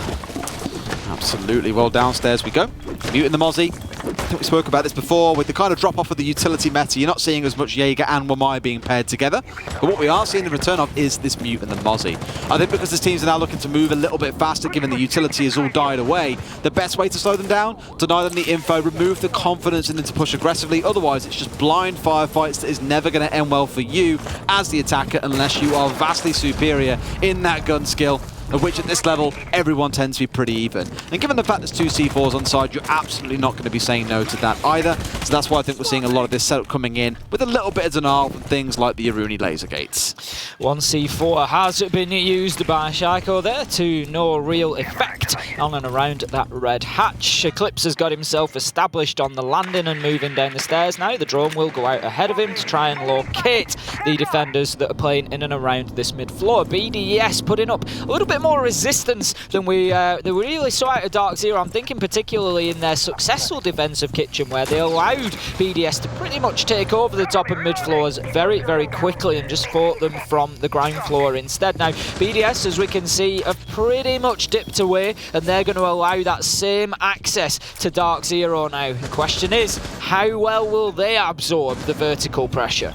Absolutely. Well, downstairs we go. Muting the Mozzie. I think we spoke about this before, with the kind of drop-off of the utility meta, you're not seeing as much Jaeger and Wamai being paired together. But what we are seeing the return of is this Mute and the Mozzie. I think because these teams are now looking to move a little bit faster, given the utility has all died away, the best way to slow them down, deny them the info, remove the confidence in them to push aggressively. Otherwise, it's just blind firefights that is never going to end well for you as the attacker, unless you are vastly superior in that gun skill. of which at this level, everyone tends to be pretty even. And given the fact there's 2 C4s on side, you're absolutely not going to be saying no to that either. So that's why I think we're seeing a lot of this setup coming in with a little bit of denial from things like the Aruni laser gates. 1 C4 has been used by Shaiko there to no real effect on and around that red hatch. Eclipse has got himself established on the landing and moving down the stairs now. The drone will go out ahead of him to try and locate the defenders that are playing in and around this mid-floor. BDS putting up a little bit more resistance than we really saw out of DarkZero. I'm thinking particularly in their successful defensive kitchen where they allowed BDS to pretty much take over the top and mid-floors very, very quickly and just fought them from the ground floor instead. Now, BDS, as we can see, have pretty much dipped away and they're going to allow that same access to DarkZero now. The question is, how well will they absorb the vertical pressure?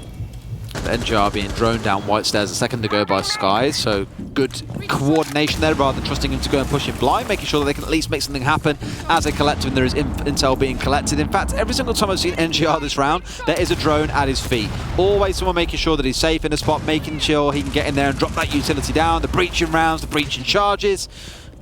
NGR being droned down white stairs a second ago by Sky, so good coordination there rather than trusting him to go and push him blind, making sure that they can at least make something happen as a collective and there is intel being collected. In fact, every single time I've seen NGR this round, there is a drone at his feet. Always someone making sure that he's safe in a spot, making sure he can get in there and drop that utility down, the breaching rounds, the breaching charges.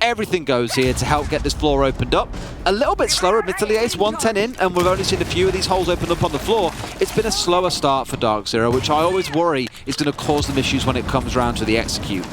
Everything goes here to help get this floor opened up. A little bit slower, admittedly, it's 110 in, and we've only seen a few of these holes open up on the floor. It's been a slower start for DarkZero, which I always worry is going to cause them issues when it comes around to the execute.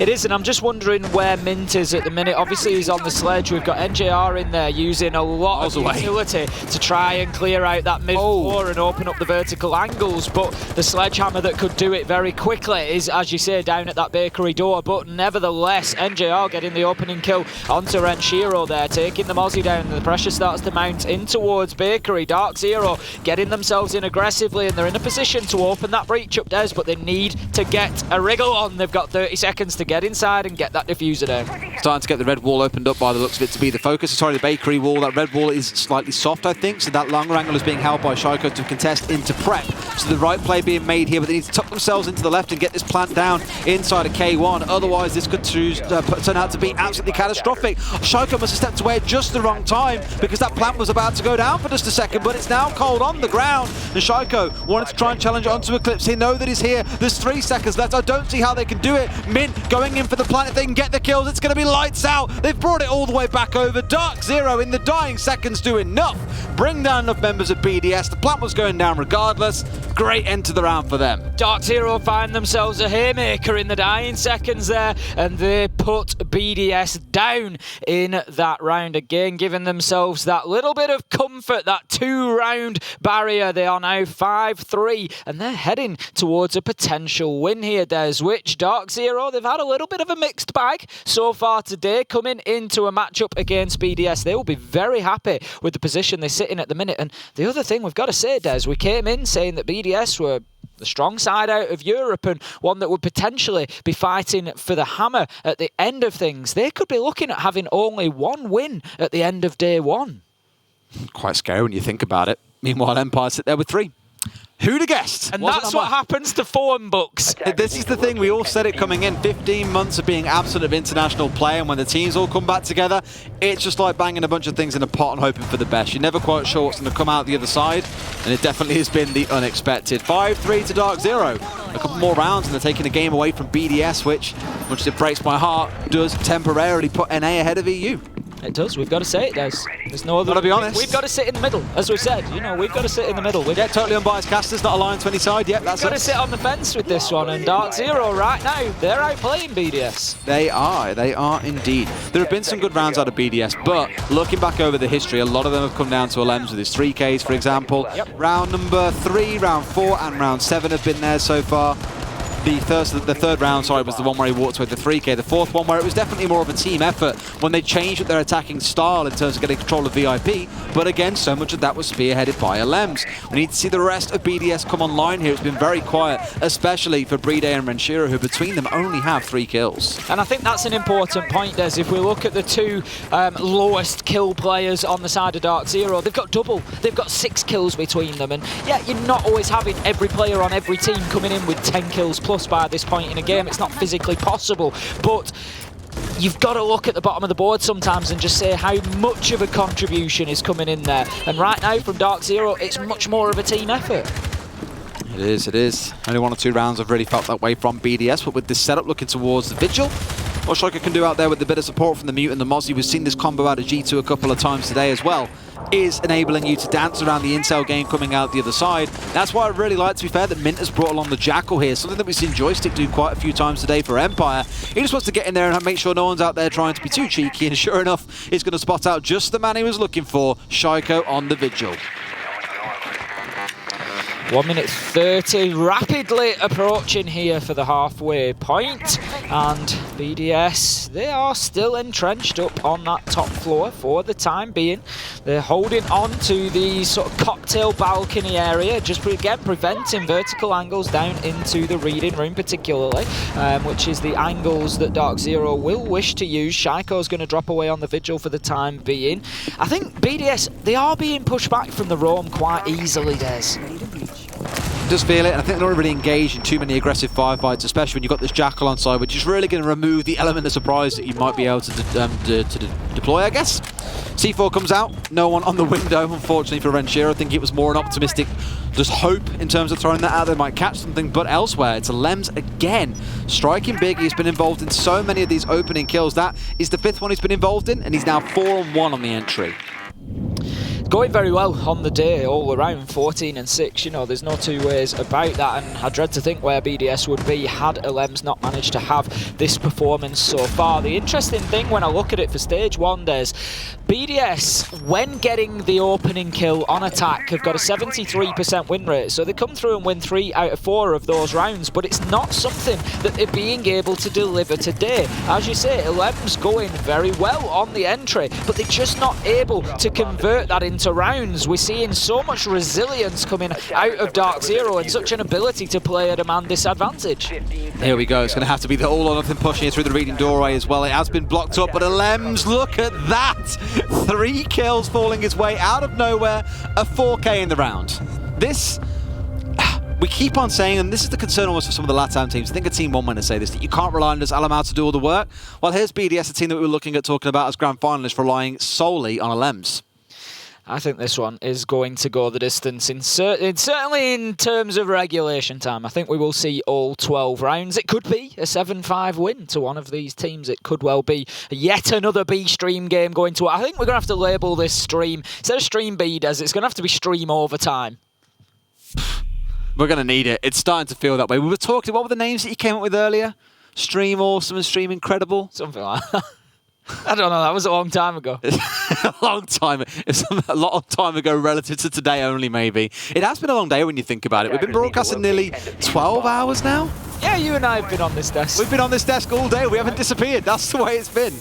It is, and I'm just wondering where Mint is at the minute. Obviously, he's on the sledge. We've got NJR in there using a lot of utility to try and clear out that mid-floor and open up the vertical angles, but the sledgehammer that could do it very quickly is, as you say, down at that bakery door. But nevertheless, NJR getting the opening kill onto Renshiro there, taking the Mozzie down, and the pressure starts to mount in towards bakery. DarkZero getting themselves in aggressively, and they're in a position to open that breach up Des, but they need to get a wriggle on. They've got 30 seconds to get inside and get that diffuser down. Starting to get the red wall opened up by the looks of it to be the focus. Sorry, the bakery wall. That red wall is slightly soft, I think, so that longer angle is being held by Shaiko to contest into prep. So the right play being made here, but they need to tuck themselves into the left and get this plant down inside of K1. Otherwise, this could turn out to be absolutely catastrophic. Shaiko must have stepped away at just the wrong time because that plant was about to go down for just a second, but it's now cold on the ground. And Shaiko wanted to try and challenge onto Eclipse. They know that he's here. There's 3 seconds left. I don't see how they can do it. Mint going in for the plant. If they can get the kills, it's going to be lights out. They've brought it all the way back over. DarkZero in the dying seconds do enough. Bring down enough members of BDS. The plant was going down regardless. Great end to the round for them. DarkZero find themselves a haymaker in the dying seconds there, and they put BDS down in that round again, giving themselves that little bit of comfort, that 2-round barrier. They are now 5-3, and they're heading towards a potential win here, Des, which DarkZero, they've had a little bit of a mixed bag so far today. Coming into a matchup against BDS, they will be very happy with the position they sit in at the minute. And the other thing we've got to say, Des, we came in saying that BDS were the strong side out of Europe and one that would potentially be fighting for the hammer at the end of things. They could be looking at having only 1 win at the end of day 1. Quite scary when you think about it. Meanwhile, Empire sit there with 3. Who'd have guessed? And that's what happens to form books. This is the thing, we all said it coming in. 15 months of being absent of international play, and when the teams all come back together, it's just like banging a bunch of things in a pot and hoping for the best. You're never quite sure what's going to come out the other side, and it definitely has been the unexpected. 5-3 to DarkZero. A couple more rounds, and they're taking the game away from BDS, which, much as it breaks my heart, does temporarily put NA ahead of EU. It does. We've got to say it does. There's no other. Gotta be honest. We've got to sit in the middle, as we said. You know, we've got to sit in the middle. Yeah, totally unbiased casters, not aligned to any side. Yeah, that's it. We've got to sit on the fence with this one. And DarkZero right now, they're outplaying BDS. They are indeed. There have been some good rounds out of BDS, but looking back over the history, a lot of them have come down to LMs with his 3Ks, for example. Yep. Round number 3, round 4, and round 7 have been there so far. The third round, sorry, was the one where he walked with the 3K. The fourth one where it was definitely more of a team effort when they changed up their attacking style in terms of getting control of VIP. But again, so much of that was spearheaded by LMs. We need to see the rest of BDS come online here. It's been very quiet, especially for Brede and Renshiro, who between them only have 3 kills. And I think that's an important point, Des. If we look at the 2 lowest kill players on the side of DarkZero, they've got double. They've got 6 kills between them. And yeah, you're not always having every player on every team coming in with 10 kills plus by this point in a game. It's not physically possible, but you've got to look at the bottom of the board sometimes and just say how much of a contribution is coming in there. And right now from DarkZero, it's much more of a team effort. It is. Only 1 or 2 rounds I've really felt that way from BDS, but with this setup looking towards the Vigil, what Striker can do out there with a bit of support from the Mute and the Mozzie, we've seen this combo out of G2 a couple of times today as well, is enabling you to dance around the intel game coming out the other side. That's why I really like, to be fair, that Mint has brought along the Jackal here, something that we've seen Joystick do quite a few times today for Empire. He just wants to get in there and make sure no one's out there trying to be too cheeky, and sure enough, he's going to spot out just the man he was looking for, Shaiko on the Vigil. 1 minute 30, rapidly approaching here for the halfway point, and BDS, they are still entrenched up on that top floor for the time being. They're holding on to the sort of cocktail balcony area, just again preventing vertical angles down into the reading room particularly, which is the angles that DarkZero will wish to use. Shaiko's going to drop away on the Vigil for the time being. I think BDS, they are being pushed back from the roam quite easily, Des. Does feel it, and I think they're not really engaged in too many aggressive firefights, especially when you've got this Jackal on side, which is really going to remove the element of surprise that you might be able to deploy, I guess. C4 comes out, no one on the window, unfortunately for Renshiro. I think it was more an optimistic just hope in terms of throwing that out. They might catch something, but elsewhere, it's a Lems again, striking big. He's been involved in so many of these opening kills. That is the 5th one he's been involved in, and he's now 4-on-1 on the entry. Going very well on the day all around, 14 and 6, you know, there's no two ways about that, and I dread to think where BDS would be had Alems not managed to have this performance so far. The interesting thing when I look at it for stage 1, there's BDS, when getting the opening kill on attack, have got a 73% win rate, so they come through and win 3 out of 4 of those rounds, but it's not something that they're being able to deliver today. As you say, Alems going very well on the entry, but they're just not able to convert that into rounds. We're seeing so much resilience coming out of DarkZero and such an ability to play at a man disadvantage. Here we go. It's going to have to be the all or nothing push here through the reading doorway as well. It has been blocked up, but Alems, look at that! 3 kills falling his way out of nowhere, a 4K in the round. This, we keep on saying, and this is the concern almost for some of the LATAM teams, I think a Team 1 might say this, that you can't rely on this Alamau to do all the work. Well, here's BDS, a team that we were looking at talking about as grand finalists, relying solely on Alems. I think this one is going to go the distance, certainly in terms of regulation time. I think we will see all 12 rounds. It could be a 7-5 win to one of these teams. It could well be yet another B-Stream game going to... I think we're going to have to label this stream, instead of Stream B, it's going to have to be Stream Overtime. We're going to need it. It's starting to feel that way. We were talking, what were the names that you came up with earlier? Stream Awesome and Stream Incredible? Something like that. I don't know, that was a long time ago. A long time. It's a lot of time ago relative to today only, maybe. It has been a long day when you think about it. We've been broadcasting nearly 12 hours now. Yeah, you and I have been on this desk. We've been on this desk all day. We haven't disappeared. That's the way it's been.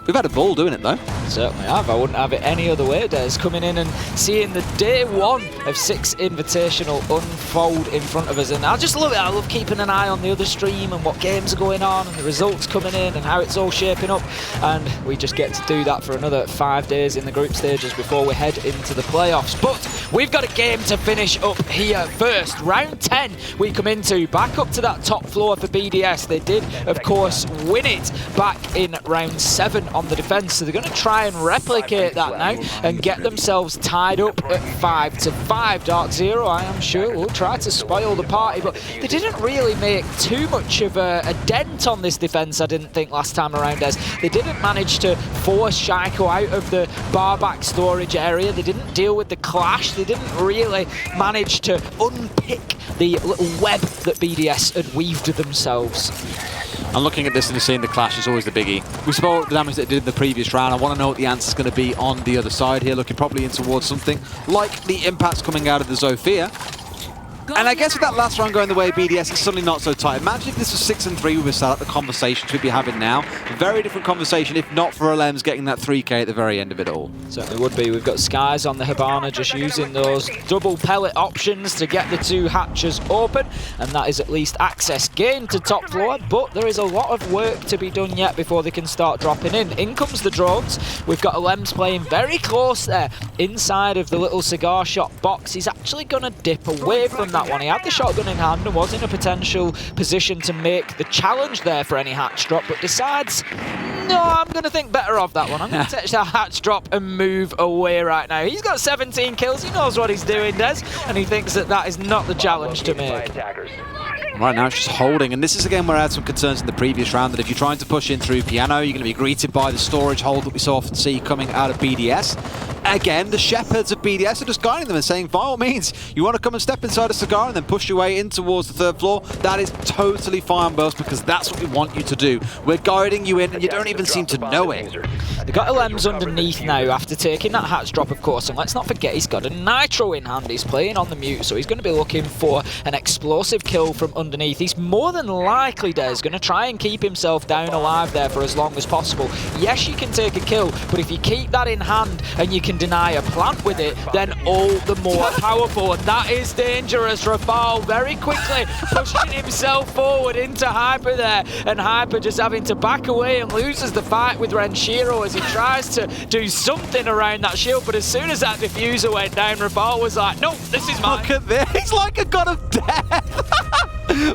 We've had a ball doing it, though. Certainly have. I wouldn't have it any other way, Des. Coming in and seeing the day 1 of Six Invitational unfold in front of us. And I just love it. I love keeping an eye on the other stream and what games are going on and the results coming in and how it's all shaping up. And we just get to do that for another 5 days in the group stages before we head into the playoffs. But we've got a game to finish up here first. Round 10 we come into. Back up to that top floor for BDS. They did, of course, win it back in round 7 on the defense, so they're going to try and replicate that now and get themselves tied up at 5-5. DarkZero, I am sure, will try to spoil the party, but they didn't really make too much of a dent on this defense, I didn't think, last time around, as they didn't manage to force Shaiko out of the bar back storage area. They didn't deal with the clash. They didn't really manage to unpick the little web that BDS had weaved themselves. And looking at this and seeing the clash is always the biggie. We saw the damage that it did in the previous round. I want to know what the answer's going to be on the other side here, looking probably in towards something like the impacts coming out of the Zofia. And I guess with that last round going the way of BDS, it's suddenly not so tight. Imagine if this was 6-3, we were sat at the conversations we'd be having now. A very different conversation, if not for Alems getting that 3K at the very end of it all. Certainly would be. We've got Skies on the Hibana just using those double pellet options to get the 2 hatches open, and that is at least access gained to top floor, but there is a lot of work to be done yet before they can start dropping in. In comes the drones. We've got Alems playing very close there inside of the little cigar shop box. He's actually going to dip away from that one. He had the shotgun in hand and was in a potential position to make the challenge there for any hatch drop, but decides No, I'm going to think better of that one. I'm going to take that hatch drop and move away right now. He's got 17 kills. He knows what he's doing, Des, and he thinks that that is not the challenge to make. Right now it's just holding, and this is again where I had some concerns in the previous round that if you're trying to push in through Piano, you're going to be greeted by the storage hold that we so often see coming out of BDS. Again, the shepherds of BDS are just guiding them and saying, by all means, you want to come and step inside a cigar and then push your way in towards the third floor, that is totally fine, Burst, because that's what we want you to do. We're guiding you in, and you don't even seem to know it. They've got LMs underneath now after taking that hatch drop, of course, and let's not forget he's got a Nitro in hand. He's playing on the mute, so he's going to be looking for an explosive kill from underneath. He's more than likely, Des, going to try and keep himself down alive there for as long as possible. Yes, you can take a kill, but if you keep that in hand and you can deny a plant with it, then all the more powerful, and that is dangerous. Rafal very quickly pushing himself forward into Hyper there, and Hyper just having to back away and loses the fight with Renshiro as he tries to do something around that shield, but as soon as that diffuser went down, Rafal was like, no, this is mine. Look at this, he's like a god of death.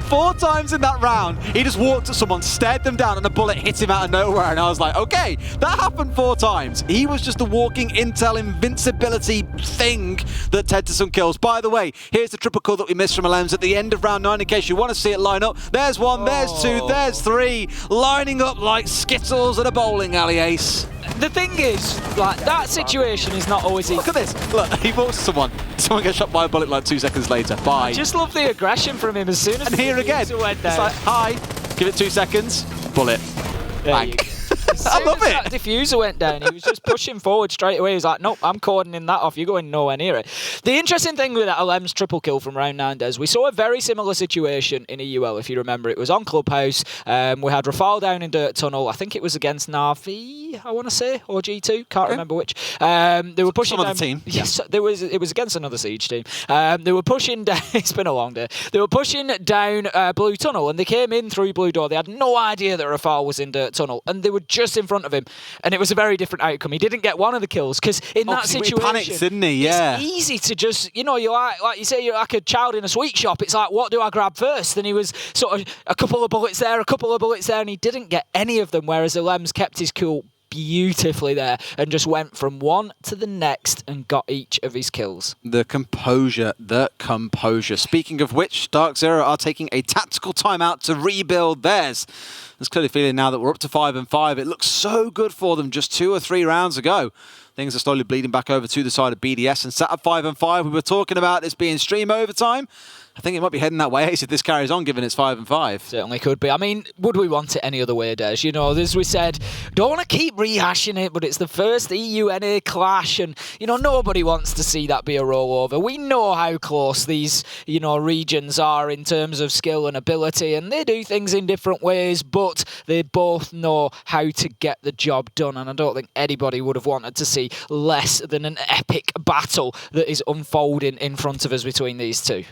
4 times in that round, he just walked at someone, stared them down, and a bullet hit him out of nowhere, and I was like, okay, that happened 4 times. He was just a walking intel invincibility thing that led to some kills. By the way, here's the triple kill that we missed from LMs at the end of round 9, in case you want to see it line up. There's 1, there's 2, there's 3, lining up like Skittles at a bowling alley, Ace. The thing is, like, that situation is not always easy. Look at this. Look, he walks to someone. Someone gets shot by a bullet like 2 seconds later. Bye. I just love the aggression from him as soon as and here again, went down. it's like, hi, give it 2 seconds, bullet. Bang. As soon as that diffuser went down, he was just pushing forward straight away. He was like, nope, I'm cordoning that off. You're going nowhere near it. The interesting thing with that LM's triple kill from round 9, Des, we saw a very similar situation in EUL, if you remember. It was on Clubhouse. We had Rafal down in Dirt Tunnel. I think it was against Na'Vi, I want to say, or G2. Can't remember which. They were pushing down. Team. Yes, it was against another Siege team. They were pushing down. It's been a long day. They were pushing down Blue Tunnel, and they came in through Blue Door. They had no idea that Rafal was in Dirt Tunnel, and they were just in front of him, and it was a very different outcome. He didn't get one of the kills because in that situation, he panicked, didn't he? Yeah. It's easy to just, you know, you're like you say, you're like a child in a sweet shop. It's like, what do I grab first? And he was sort of a couple of bullets there, and he didn't get any of them. Whereas Lems kept his cool beautifully there and just went from one to the next and got each of his kills. The composure. Speaking of which, DarkZero are taking a tactical timeout to rebuild theirs. There's clearly feeling now that we're up to 5-5. It looks so good for them just 2 or 3 rounds ago. Things are slowly bleeding back over to the side of BDS, and sat at 5-5. We were talking about this being stream overtime. I think it might be heading that way, Ace, if this carries on, given it's 5-5. Certainly could be. I mean, would we want it any other way, Des? You know, as we said, don't want to keep rehashing it, but it's the first EU-NA clash, and, you know, nobody wants to see that be a rollover. We know how close these, you know, regions are in terms of skill and ability, and they do things in different ways, but they both know how to get the job done, and I don't think anybody would have wanted to see less than an epic battle that is unfolding in front of us between these two.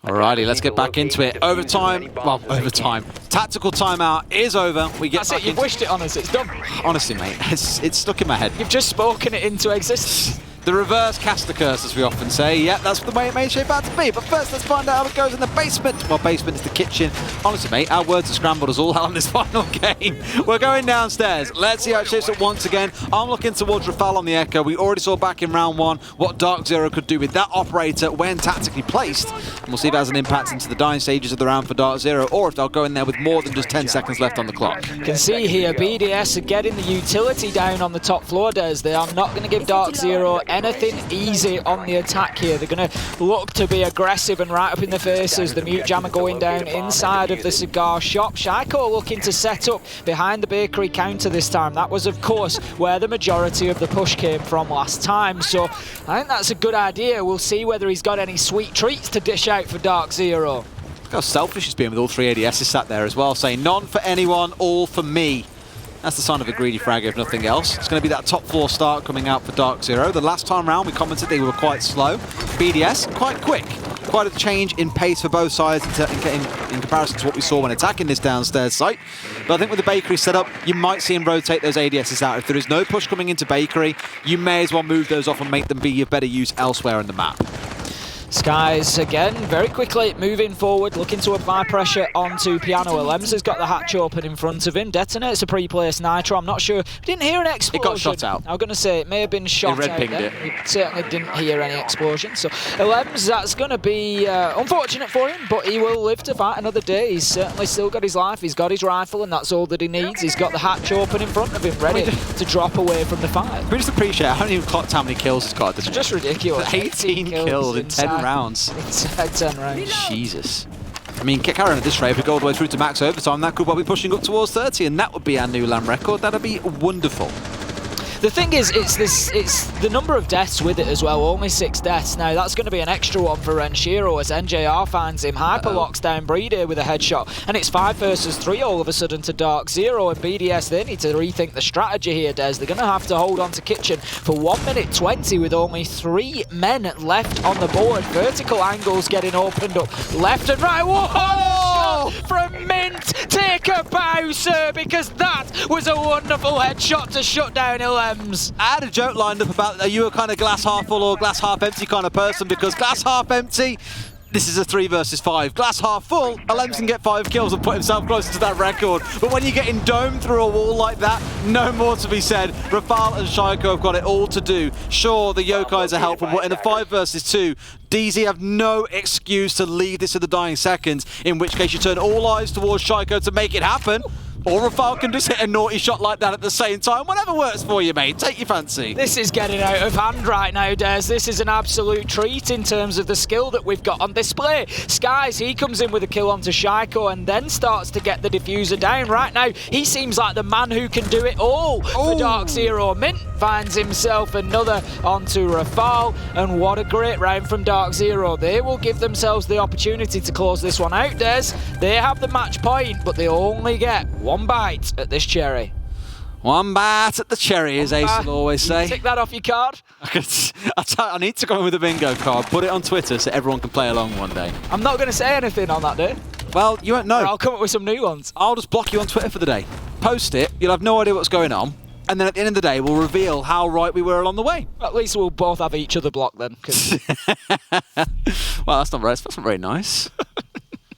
Alrighty, let's get back into it. Overtime. Tactical timeout is over. We get. That's it. You've wished it on us. It's done. Honestly, mate, it's stuck in my head. You've just spoken it into existence. The reverse caster curse, as we often say. Yeah, that's the way it may shape out to be. But first, let's find out how it goes in the basement. Well, basement is the kitchen. Honestly, mate, our words are scrambled as all hell in this final game. We're going downstairs. Let's see how it shapes up once again. I'm looking towards Rafal on the Echo. We already saw back in round 1 what DarkZero could do with that operator when tactically placed. And we'll see if it has an impact into the dying stages of the round for DarkZero, or if they'll go in there with more than just 10 seconds left on the clock. You can see here, BDS are getting the utility down on the top floor, Des. They are not going to give DarkZero anything easy on the attack here. They're going to look to be aggressive and right up in the faces. The mute jammer going down inside of the cigar shop. Shaiko looking to set up behind the bakery counter this time. That was, of course, where the majority of the push came from last time. So I think that's a good idea. We'll see whether he's got any sweet treats to dish out for DarkZero. Look how selfish he's been with all 3 ADSs sat there as well, saying none for anyone, all for me. That's the sign of a greedy frag, if nothing else. It's going to be that top floor start coming out for DarkZero. The last time round, we commented they were quite slow. BDS, quite quick. Quite a change in pace for both sides in comparison to what we saw when attacking this downstairs site. But I think with the bakery setup, you might see him rotate those ADSs out. If there is no push coming into bakery, you may as well move those off and make them be of better use elsewhere in the map. Skies again, very quickly moving forward, looking to apply pressure onto Piano. Lems has got the hatch open in front of him, detonates a pre-placed Nitro. I'm not sure, we didn't hear an explosion. It got shot out. I was going to say, it may have been shot out there. We certainly didn't hear any explosion. So Lems, that's going to be unfortunate for him, but he will live to fight another day. He's certainly still got his life, he's got his rifle, and that's all that he needs. He's got the hatch open in front of him, ready to drop away from the fight. We just appreciate, I haven't even clocked how many kills he's got. It's just ridiculous. 18 kills in 10 rounds. Inside 10 rounds. Jesus. I mean, carrying at this rate, if we go all the way through to max overtime, that could well be pushing up towards 30, and that would be our new LAN record. That'd be wonderful. The thing is, it's the number of deaths with it as well, only 6 deaths. Now, that's going to be an extra one for Renshiro as NJR finds him. Hyper locks down Breeder with a headshot, and it's 5 versus 3 all of a sudden to DarkZero, and BDS, they need to rethink the strategy here, Des. They're going to have to hold on to Kitchen for 1 minute 20 with only 3 men left on the board. Vertical angles getting opened up left and right. Whoa! From Mint, take a bow, sir, because that was a wonderful headshot to shut down Lems. I had a joke lined up about are you a kind of glass half full or glass half empty kind of person, because glass half empty, this is a 3 versus 5. Glass half full, Lems can get 5 kills and put himself closer to that record. But when you're getting domed through a wall like that, no more to be said. Rafal and Shaiko have got it all to do. Sure, the Yokais are helpful, but in a 5 versus 2, DZ have no excuse to leave this in the dying seconds, in which case you turn all eyes towards Shaiko to make it happen. Or Rafal can just hit a naughty shot like that at the same time. Whatever works for you, mate. Take your fancy. This is getting out of hand right now, Des. This is an absolute treat in terms of the skill that we've got on display. Skies, he comes in with a kill onto Shaiko and then starts to get the diffuser down. Right now, he seems like the man who can do it all for DarkZero. Mint finds himself another onto Rafal, and what a great round from DarkZero. They will give themselves the opportunity to close this one out, Des. They have the match point, but they only get 1 bite at this cherry. 1 bite at the cherry, as Ace will always say. Tick that off your card. I need to go in with a bingo card, put it on Twitter so everyone can play along one day. I'm not going to say anything on that day. Well, you won't know. Or I'll come up with some new ones. I'll just block you on Twitter for the day. Post it, you'll have no idea what's going on, and then at the end of the day, we'll reveal how right we were along the way. At least we'll both have each other blocked then. Well, that's not very nice.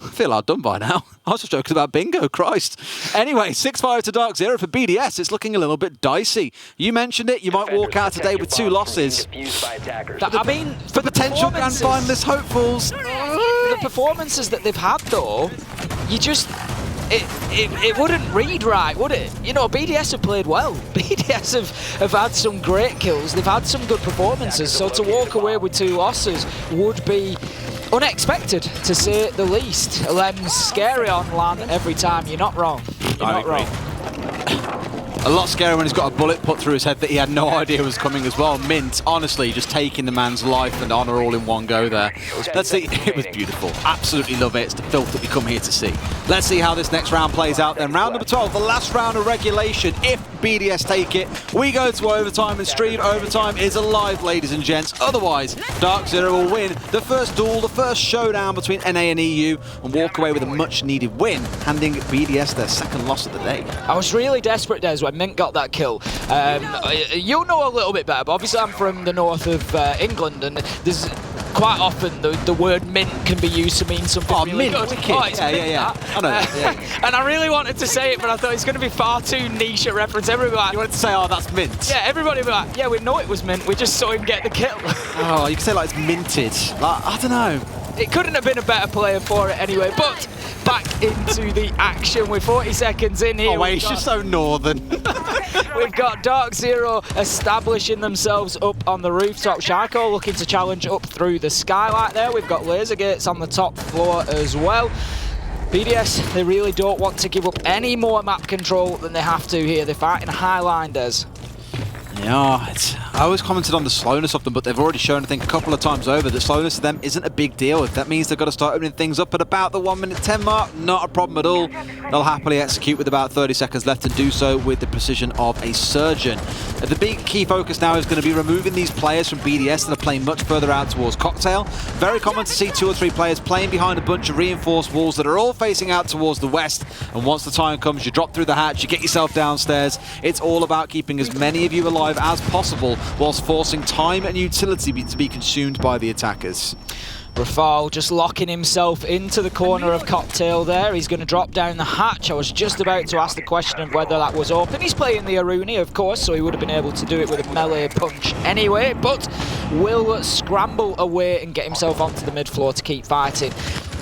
I feel outdone by now. I was just joking about bingo, Christ. Anyway, 6-5 to DarkZero for BDS. It's looking a little bit dicey. You mentioned it, you might walk out today with 2 losses. I mean, for potential grand finalist hopefuls. The performances that they've had, though, you just... It wouldn't read right, would it? You know, BDS have played well. BDS have had some great kills. They've had some good performances. So to walk away with 2 losses would be unexpected, to say the least. Lems scary on LAN every time. You're not wrong. You're not wrong. A lot scarier when he's got a bullet put through his head that he had no idea was coming as well. Mint, honestly, just taking the man's life and honour all in one go there. Let's see. It was beautiful. Absolutely love it. It's the filth that we come here to see. Let's see how this next round plays out then. Round number 12, the last round of regulation. If BDS take it, we go to overtime and stream. Overtime is alive, ladies and gents. Otherwise, DarkZero will win the first duel, the first showdown between NA and EU, and walk away with a much-needed win, handing BDS their 2nd loss of the day. I was really desperate, Des, when Mint got that kill. You'll know a little bit better, but obviously I'm from the north of England, and there's quite often the word mint can be used to mean something really mint, good. Oh, it's yeah. I know that. Yeah. And I really wanted to say it, but I thought it's going to be far too niche a reference. Everybody like, you wanted to say, oh, that's mint? Yeah, everybody would be like, yeah, we know it was mint, we just saw him get the kill. Oh, you can say like it's minted. Like, I don't know. It couldn't have been a better player for it anyway, but back into the action with 40 seconds in here. Oh wait, he's just so northern. We've got DarkZero establishing themselves up on the rooftop. Shaiko looking to challenge up through the skylight there. We've got laser gates on the top floor as well. BDS, they really don't want to give up any more map control than they have to here. They're fighting high line, Des. Yeah, I always commented on the slowness of them, but they've already shown, I think, a couple of times over that slowness to them isn't a big deal. If that means they've got to start opening things up at about the 1 minute 10 mark, not a problem at all. They'll happily execute with about 30 seconds left and do so with the precision of a surgeon. The big key focus now is going to be removing these players from BDS that are playing much further out towards Cocktail. Very common to see 2 or 3 players playing behind a bunch of reinforced walls that are all facing out towards the west. And once the time comes, you drop through the hatch, you get yourself downstairs. It's all about keeping as many of you alive as possible whilst forcing time and utility to be consumed by the attackers. Rafal just locking himself into the corner of Cocktail there. He's going to drop down the hatch. I was just about to ask the question of whether that was open. He's playing the Aruni, of course, so he would have been able to do it with a melee punch anyway, but will scramble away and get himself onto the mid floor to keep fighting.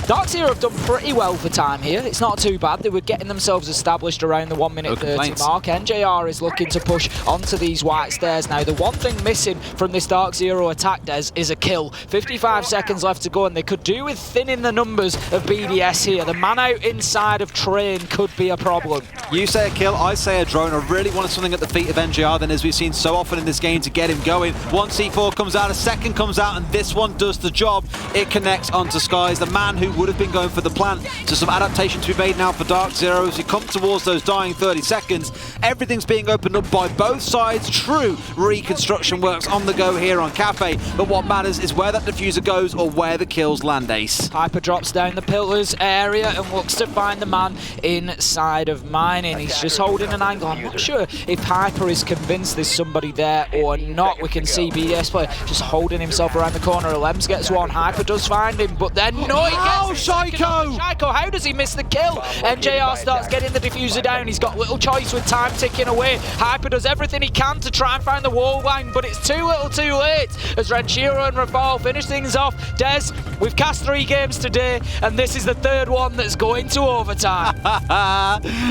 DarkZero have done pretty well for time here. It's not too bad. They were getting themselves established around the 1 minute 30 mark. NJR is looking to push onto these white stairs now. The one thing missing from this DarkZero attack, Des, is a kill. 55 seconds left to go, and they could do with thinning the numbers of BDS here. The man out inside of Train could be a problem. You say a kill, I say a drone. I really wanted something at the feet of NJR then, as we've seen so often in this game, to get him going. One C4 comes out, a second comes out, and this one does the job. It connects onto Skies, the man who would have been going for the plant. So some adaptation to be made now for DarkZero as we come towards those dying 30 seconds. Everything's being opened up by both sides. True reconstruction works on the go here on Cafe, but what matters is where that diffuser goes or where the kills land, Ace. Hyper drops down the pillars area and looks to find the man inside of mining. He's just holding an angle. I'm not sure if Hyper is convinced there's somebody there or not. We can see BDS player just holding himself around the corner. Lems gets one. Hyper does find him, but then no, he gets Shaiko! How does he miss the kill? NJR starts getting the diffuser down. He's got little choice with time ticking away. Hyper does everything he can to try and find the wall line, but it's too little too late as Renshiro and Rafal finish things off. Des, we've cast 3 games today, and this is the 3rd one that's going to overtime.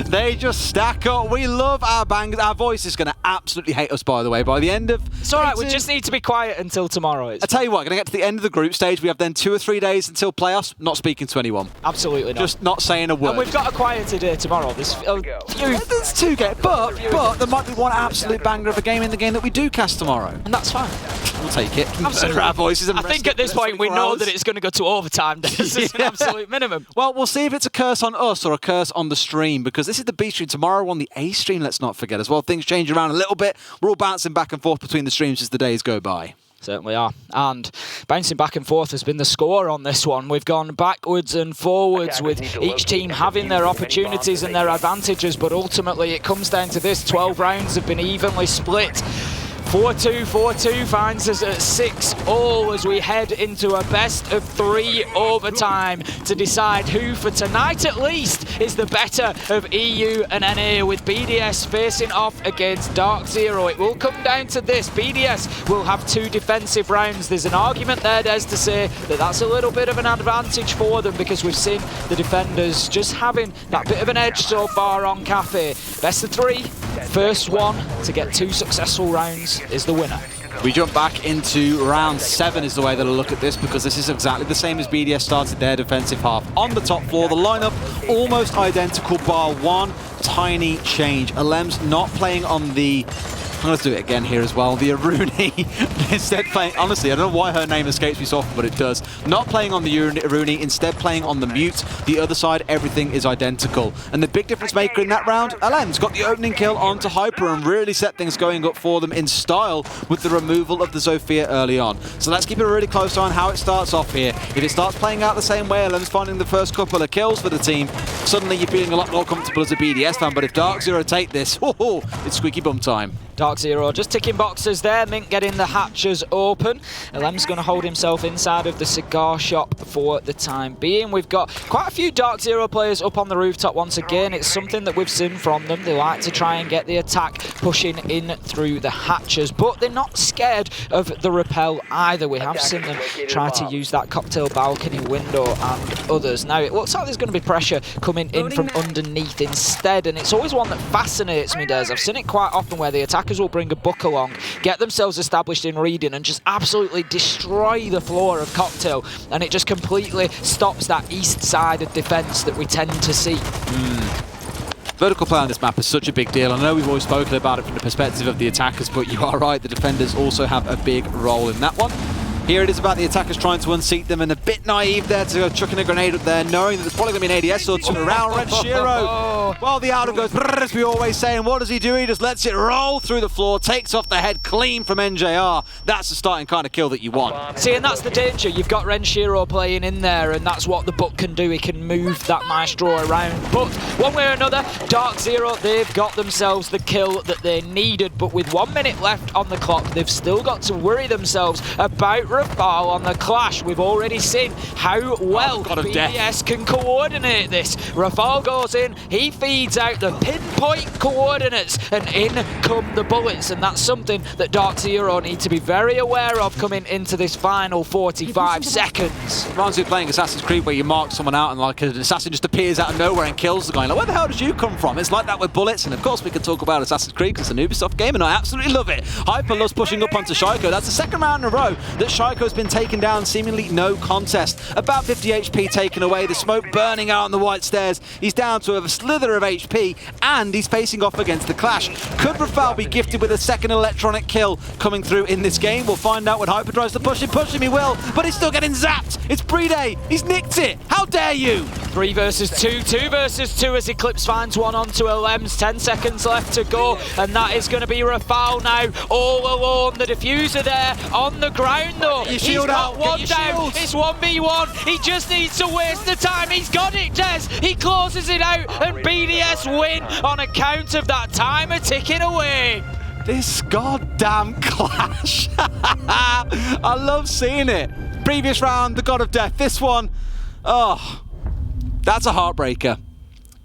They just stack up. We love our bangers. Our voice is going to absolutely hate us, by the way. By the end of... It's all right, we just need to be quiet until tomorrow. I tell you what, going to get to the end of the group stage. We have then 2 or 3 days until playoffs. Not speaking to anyone. Absolutely not. Just not saying a word. And we've got a quieter day tomorrow. There's there's 2 games, but there might be one absolute banger of a game in the game that we do cast tomorrow. And that's fine. We'll take it. Absolutely. Our voices and I think at this point we know that it's going to go to overtime. This is an absolute minimum. Well, we'll see if it's a curse on us or a curse on the stream, because this is the B stream tomorrow on the A stream, let's not forget as well. Things change around a little bit. We're all bouncing back and forth between the streams as the days go by. Certainly are. And bouncing back and forth has been the score on this one. We've gone backwards and forwards with each team having their opportunities and their advantages, but ultimately it comes down to this. 12 rounds have been evenly split. 4-2, 4-2 finds us at 6-all as we head into a best of 3 overtime to decide who, for tonight at least, is the better of EU and NA, with BDS facing off against DarkZero. It will come down to this. BDS will have 2 defensive rounds. There's an argument there, Des, to say that that's a little bit of an advantage for them, because we've seen the defenders just having that bit of an edge so far on Cafe. Best of 3, first one to get 2 successful rounds is the winner. We jump back into round 7 is the way that I look at this, because this is exactly the same as BDS started their defensive half. On the top floor, the lineup almost identical, bar one tiny change. Alem's not playing on the... I'm going to do it again here as well. The Aruni, instead playing... Honestly, I don't know why her name escapes me so often, but it does. Not playing on the Aruni, instead playing on the Mute. The other side, everything is identical. And the big difference maker in that round, Alem's got the opening kill onto Hyper and really set things going up for them in style with the removal of the Zofia early on. So let's keep a really close eye on how it starts off here. If it starts playing out the same way, Alem's finding the first couple of kills for the team, suddenly you're feeling a lot more comfortable as a BDS fan. But if DarkZero take this, it's squeaky bum time. DarkZero just ticking boxes there. Mink getting the hatches open. Alem's going to hold himself inside of the cigar shop for the time being. We've got quite a few DarkZero players up on the rooftop once again. It's something that we've seen from them. They like to try and get the attack pushing in through the hatches, but they're not scared of the rappel either. We have seen them try to use that cocktail balcony window and others. Now it looks like there's going to be pressure coming in from underneath instead, and it's always one that fascinates me, Des. I've seen it quite often where the attackers will bring a buck along, get themselves established in reading, and just absolutely destroy the floor of Cocktail, and it just completely stops that east side of defence that we tend to see. Vertical play on this map is such a big deal. I know we've always spoken about it from the perspective of the attackers, but you are right, the defenders also have a big role in that one. Here it is about the attackers trying to unseat them, and a bit naive there to go chucking a grenade up there, knowing that there's probably going to be an ADS or 2 around Renshiro. Well, the outer goes, as we always say, and what does he do? He just lets it roll through the floor, takes off the head clean from NJR. That's the starting kind of kill that you want. See, and that's the danger. You've got Renshiro playing in there, and that's what the Buck can do. He can move that Maestro around. But one way or another, DarkZero, they've got themselves the kill that they needed. But with 1 minute left on the clock, they've still got to worry themselves about Rafal on the clash. We've already seen how well BDS can coordinate this. Rafal goes in, he feeds out the pinpoint coordinates, and in come the bullets, and that's something that DarkZero need to be very aware of coming into this final 45 seconds. Reminds me of playing Assassin's Creed where you mark someone out and like an assassin just appears out of nowhere and kills the guy. Like, where the hell did you come from? It's like that with bullets, and of course we can talk about Assassin's Creed because it's an Ubisoft game and I absolutely love it. Hyper loves pushing up onto Shaiko. That's the second round in a row that Shaiko's been taken down, seemingly no contest. About 50 HP taken away, the smoke burning out on the white stairs. He's down to a slither of HP and he's facing off against the clash. Could Rafal be gifted with a second electronic kill coming through in this game? We'll find out when Hyper tries to push him. Push him, he will, but he's still getting zapped. It's Brede. He's nicked it. How dare you? 3 versus 2, 2 versus 2 as Eclipse finds one onto Elems. 10 seconds left to go, and that is going to be Rafal now, all alone. The diffuser there on the ground though. He's got one down. It's 1v1. He just needs to waste the time. He's got it, Des. He closes it out, and BDS win on account of that timer ticking away. This goddamn clash. I love seeing it. Previous round, the God of Death. This one, oh, that's a heartbreaker.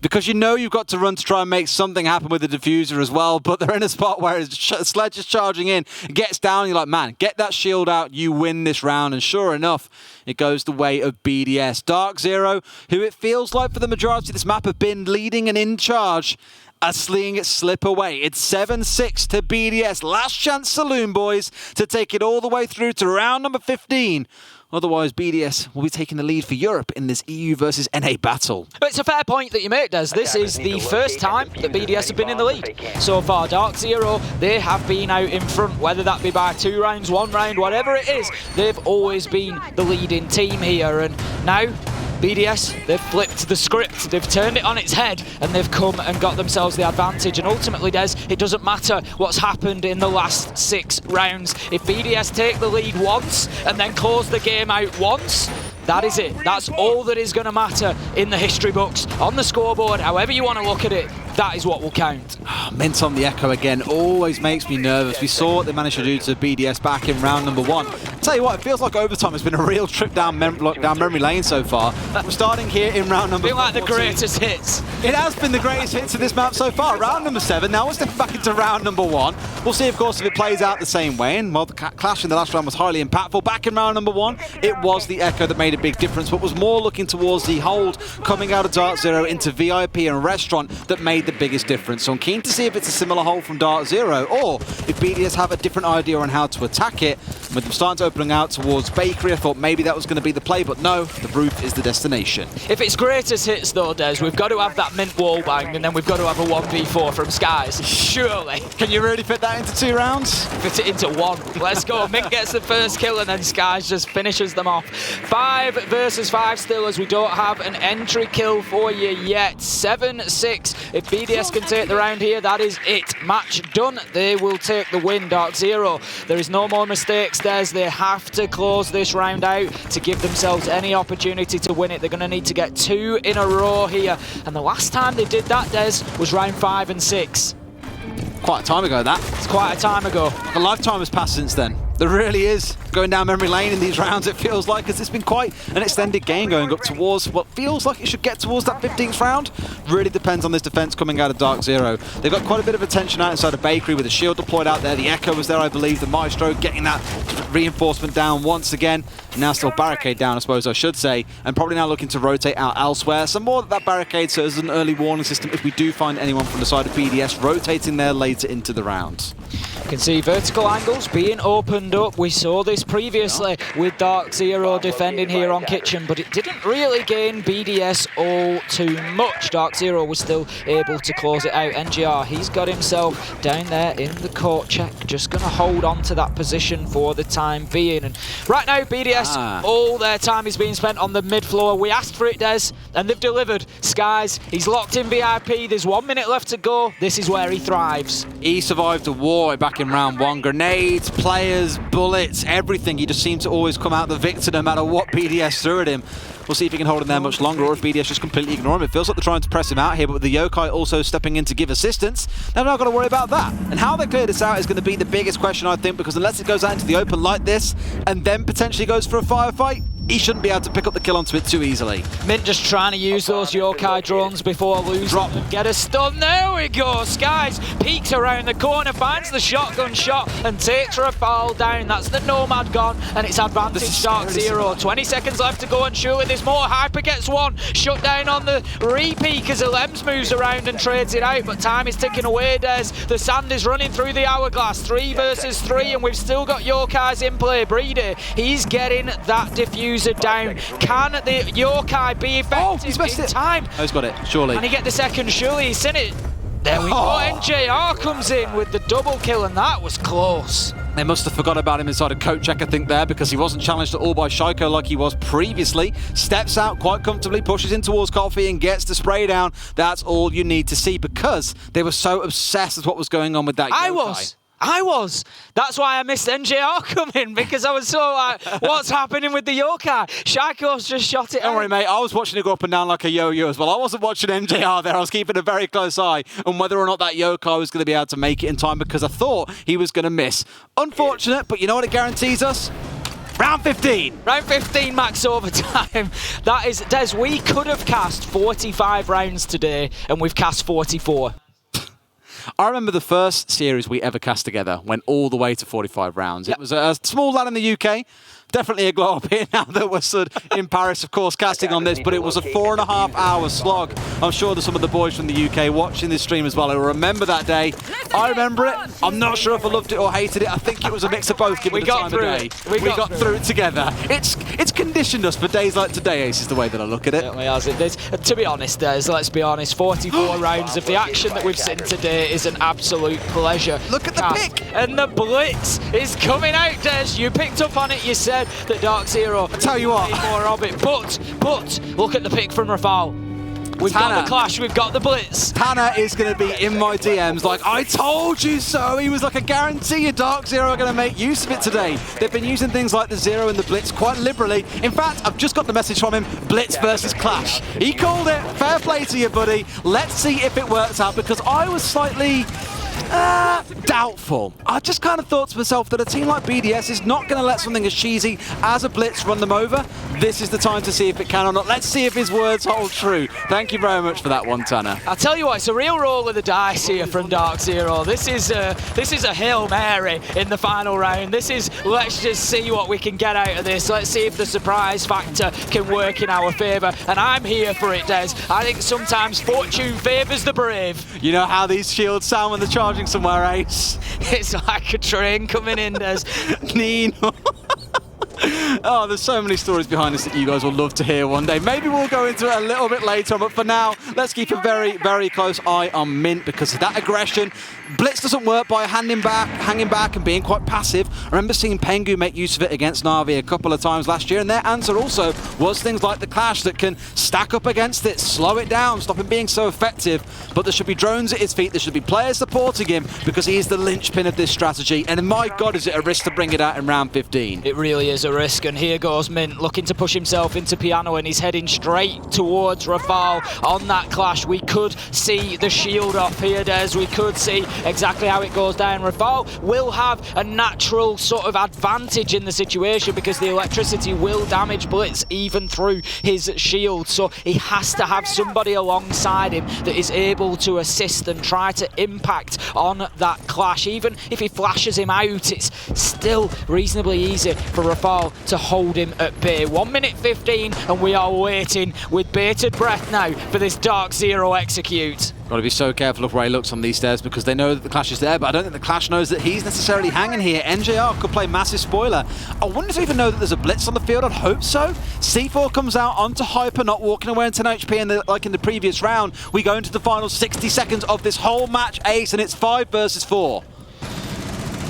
Because you know you've got to run to try and make something happen with the diffuser as well, but they're in a spot where Sledge is charging in, gets down, you're like, man, get that shield out, you win this round, and sure enough, it goes the way of BDS. DarkZero, who it feels like for the majority of this map have been leading and in charge, are seeing it slip away. It's 7-6 to BDS. Last chance saloon boys to take it all the way through to round number 15. Otherwise, BDS will be taking the lead for Europe in this EU versus NA battle. But it's a fair point that you make, Des. This is the first time that BDS have been in the lead so far. DarkZero, they have been out in front, whether that be by 2 rounds, 1 round, whatever it is. They've always been the leading team here, and now BDS, they've flipped the script, they've turned it on its head, and they've come and got themselves the advantage. And ultimately, Des, it doesn't matter what's happened in the last 6 rounds. If BDS take the lead once and then close the game out once, that is it. That's all that is going to matter in the history books, on the scoreboard, however you want to look at it. That is what will count. Mint on the Echo again always makes me nervous. We saw what they managed to do to BDS back in round number 1. Tell you what, it feels like overtime has been a real trip down memory lane so far. We're starting here in round number 4. Like the greatest hits. It has been the greatest hits of this map so far. Round number 7. Now we're stepping back into round number 1. We'll see, of course, if it plays out the same way. And while the clash in the last round was highly impactful, back in round number 1, it was the Echo that made a big difference, but was more looking towards the hold coming out of DarkZero into VIP and Restaurant that made the biggest difference. So I'm keen to see if it's a similar hold from DarkZero, or if BDS have a different idea on how to attack it. With them starting to opening out towards Bakery, I thought maybe that was going to be the play, but no, the roof is the destination. If it's greatest hits though, Des, we've got to have that mint wall bang, and then we've got to have a 1v4 from Skies. Surely. Can you really fit that into 2 rounds? Fit it into 1. Let's go. Mint gets the first kill, and then Skies just finishes them off. 5 versus 5 still, as we don't have an entry kill for you yet. 7-6. If BDS can take the round here, that is it. Match done. They will take the win. DarkZero, there is no more mistakes, Des. They have to close this round out to give themselves any opportunity to win it. They're going to need to get 2 in a row here. And the last time they did that, Des, was round 5 and 6. Quite a time ago, that. It's quite a time ago. A lifetime has passed since then. There really is. Going down memory lane in these rounds, it feels like, because it's been quite an extended game going up towards what feels like it should get towards that 15th round. Really depends on this defense coming out of DarkZero. They've got quite a bit of attention out inside of Bakery with the shield deployed out there. The Echo was there, I believe. The Maestro getting that reinforcement down once again. Now still barricade down, I suppose I should say, and probably now looking to rotate out elsewhere. Some more of that barricade so as an early warning system if we do find anyone from the side of BDS rotating there later into the round. You can see vertical angles being opened up. We saw this previously with DarkZero defending here on Kitchen, but it didn't really gain BDS all too much. DarkZero was still able to close it out. NGR, he's got himself down there in the court check, just going to hold on to that position for the time being. And right now, BDS, all their time is being spent on the mid-floor. We asked for it, Des, and they've delivered. Skies, he's locked in VIP. There's 1 minute left to go. This is where he thrives. He survived a war back in round 1. Grenades, players, bullets, everything. He just seemed to always come out the victor no matter what BDS threw at him. We'll see if he can hold him there much longer, or if BDS just completely ignore him. It feels like they're trying to press him out here, but with the Yokai also stepping in to give assistance, they're not going to worry about that. And how they clear this out is going to be the biggest question, I think, because unless it goes out into the open like this, and then potentially goes for a firefight, he shouldn't be able to pick up the kill onto it too easily. Mint just trying to use those Yokai drones before losing them. Get a stun. There we go. Skies peeks around the corner, finds the shotgun shot and takes Rafal down. That's the Nomad gone, and it's advantage DarkZero. 20 seconds left to go, and surely there's more. Hyper gets one. Shut down on the re-peek as Alems moves around and trades it out, but time is ticking away, Des. The sand is running through the hourglass. 3 versus 3, and we've still got Yokais in play. Breeder, he's getting that diffuser down. Can the Yokai be effective in time? Oh, he's got it, surely. And he get the second, surely he's seen it. There we go, NJR comes in with the double kill, and that was close. They must have forgot about him inside a coat check, I think, there, because he wasn't challenged at all by Shaiko like he was previously. Steps out quite comfortably, pushes in towards Coffee and gets the spray down. That's all you need to see, because they were so obsessed with what was going on with that Yokai. I was. That's why I missed NJR coming, because I was so like, what's happening with the Yokai? Shaiko's just shot it. Don't worry, mate. I was watching it go up and down like a yo-yo as well. I wasn't watching NJR there. I was keeping a very close eye on whether or not that Yokai was going to be able to make it in time, because I thought he was going to miss. Unfortunate, but you know what it guarantees us? Round 15. Round 15 max overtime. That is, Des, we could have cast 45 rounds today, and we've cast 44. I remember the first series we ever cast together went all the way to 45 rounds. It was a small lad in the UK. Definitely a glow up here now that we're stood in Paris, of course, casting on this, but it was a 4.5-hour slog. I'm sure there's some of the boys from the UK watching this stream as well who remember that day. I remember it. I'm not sure if I loved it or hated it. I think it was a mix of both, given the time of day. We got through it together. It's conditioned us for days like today, Ace, is the way that I look at it. Certainly has it. To be honest, Des, let's be honest, 44 rounds of the action that we've seen today is an absolute pleasure. Look at the pick! And the blitz is coming out, Des. You picked up on it, you said that DarkZero, I tell you what, more of it, but look at the pick from Rafal. We've got the clash, we've got the blitz. Tanner is going to be in my DMs like, I told you so. He was like, a guarantee DarkZero are going to make use of it today. They've been using things like the Zero and the blitz quite liberally. In fact, I've just got the message from him, blitz versus clash. He called it. Fair play to you, buddy. Let's see if it works out, because I was slightly doubtful. I just kind of thought to myself that a team like BDS is not going to let something as cheesy as a blitz run them over. This is the time to see if it can or not. Let's see if his words hold true. Thank you very much for that one, Tanner. I'll tell you what, it's a real roll of the dice here from DarkZero. This is a Hail Mary in the final round. This is, let's just see what we can get out of this. Let's see if the surprise factor can work in our favour. And I'm here for it, Des. I think sometimes fortune favours the brave. You know how these shields sound when they're charging somewhere, Ace? It's like a train coming in, Des. Nino. Oh, there's so many stories behind this that you guys will love to hear one day. Maybe we'll go into it a little bit later, but for now, let's keep a very, very close eye on Mint, because of that aggression. Blitz doesn't work by hanging back and being quite passive. I remember seeing Pengu make use of it against Na'Vi a couple of times last year, and their answer also was things like the Clash that can stack up against it, slow it down, stop him being so effective. But there should be drones at his feet, there should be players supporting him, because he is the linchpin of this strategy. And my God, is it a risk to bring it out in round 15. It really is a risk, and here goes Mint looking to push himself into Piano, and he's heading straight towards Rafal on that Clash. We could see the shield off here, Des. We could see exactly how it goes down. Rafal will have a natural sort of advantage in the situation, because the electricity will damage Blitz even through his shield, so he has to have somebody alongside him that is able to assist and try to impact on that Clash. Even if he flashes him out, it's still reasonably easy for Rafal to hold him at bay. 1 minute 15, and we are waiting with bated breath now for this DarkZero execute. Got to be so careful of where he looks on these stairs, because they know that the Clash is there, but I don't think the Clash knows that he's necessarily hanging here. NJR could play massive spoiler. I wonder if they even know that there's a blitz on the field. I'd hope so. C4 comes out onto Hyper, not walking away on 10 HP like in the previous round. We go into the final 60 seconds of this whole match, Ace, and it's 5 versus 4.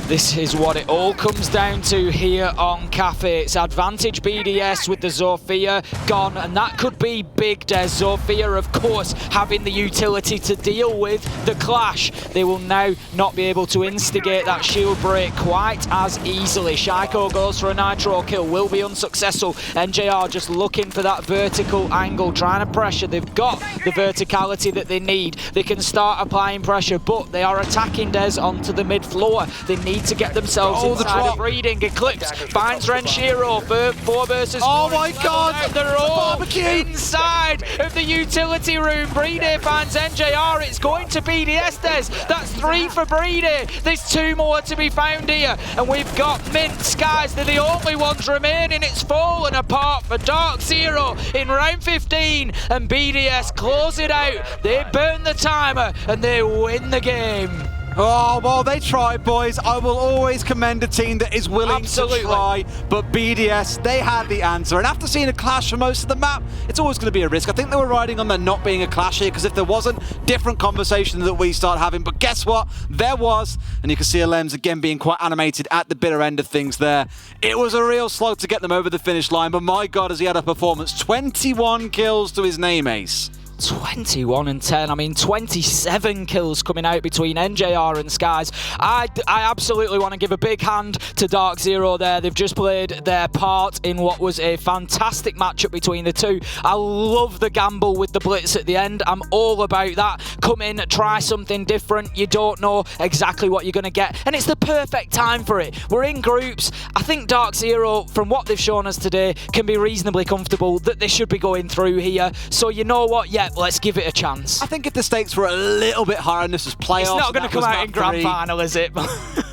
This is what it all comes down to here on Cafe. It's advantage BDS with the Zofia gone, and that could be big, Des. Zofia, of course, having the utility to deal with the clash. They will now not be able to instigate that shield break quite as easily. Shaiko goes for a nitro kill, will be unsuccessful. NJR just looking for that vertical angle, trying to pressure. They've got the verticality that they need. They can start applying pressure, but they are attacking Des onto the mid floor. They need to get themselves inside of reading. Eclipse finds Renshiro for 4 versus 4. Oh my god! They're all inside of the utility room. Breedy finds NJR. It's going to BDS, Des. That's 3 for Breedy. There's 2 more to be found here. And we've got Mint Skies. They're the only ones remaining. It's fallen apart for DarkZero in round 15. And BDS close it out. They burn the timer and they win the game. Oh, well, they tried, boys. I will always commend a team that is willing to try, but BDS, they had the answer. And after seeing a clash for most of the map, it's always going to be a risk. I think they were riding on there not being a clash here, because if there wasn't, different conversation that we start having. But guess what? There was, and you can see Alems again being quite animated at the bitter end of things there. It was a real slog to get them over the finish line, but my God, has he had a performance. 21 kills to his name, Ace. 21 and 10. I mean, 27 kills coming out between NJR and Skies. I absolutely want to give a big hand to DarkZero there. They've just played their part in what was a fantastic matchup between the two. I love the gamble with the blitz at the end. I'm all about that. Come in, try something different. You don't know exactly what you're going to get, and it's the perfect time for it. We're in groups. I think DarkZero, from what they've shown us today, can be reasonably comfortable that they should be going through here. So you know what? Yeah, let's give it a chance. I think if the stakes were a little bit higher and this was playoffs... It's not going to come out in grand final, is it?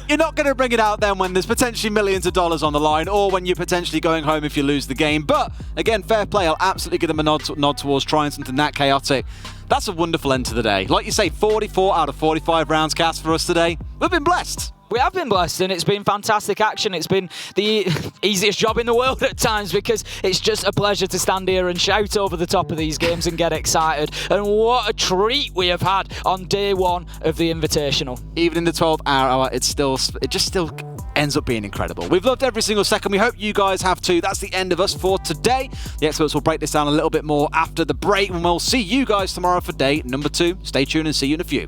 You're not going to bring it out then when there's potentially millions of dollars on the line, or when you're potentially going home if you lose the game. But, again, fair play. I'll absolutely give them a nod towards trying something that chaotic. That's a wonderful end to the day. Like you say, 44 out of 45 rounds cast for us today. We've been blessed. We have been blessed, and it's been fantastic action. It's been the easiest job in the world at times, because it's just a pleasure to stand here and shout over the top of these games and get excited. And what a treat we have had on day 1 of the Invitational. Even in the 12th hour, it just still ends up being incredible. We've loved every single second. We hope you guys have too. That's the end of us for today. The experts will break this down a little bit more after the break, and we'll see you guys tomorrow for day number 2. Stay tuned and see you in a few.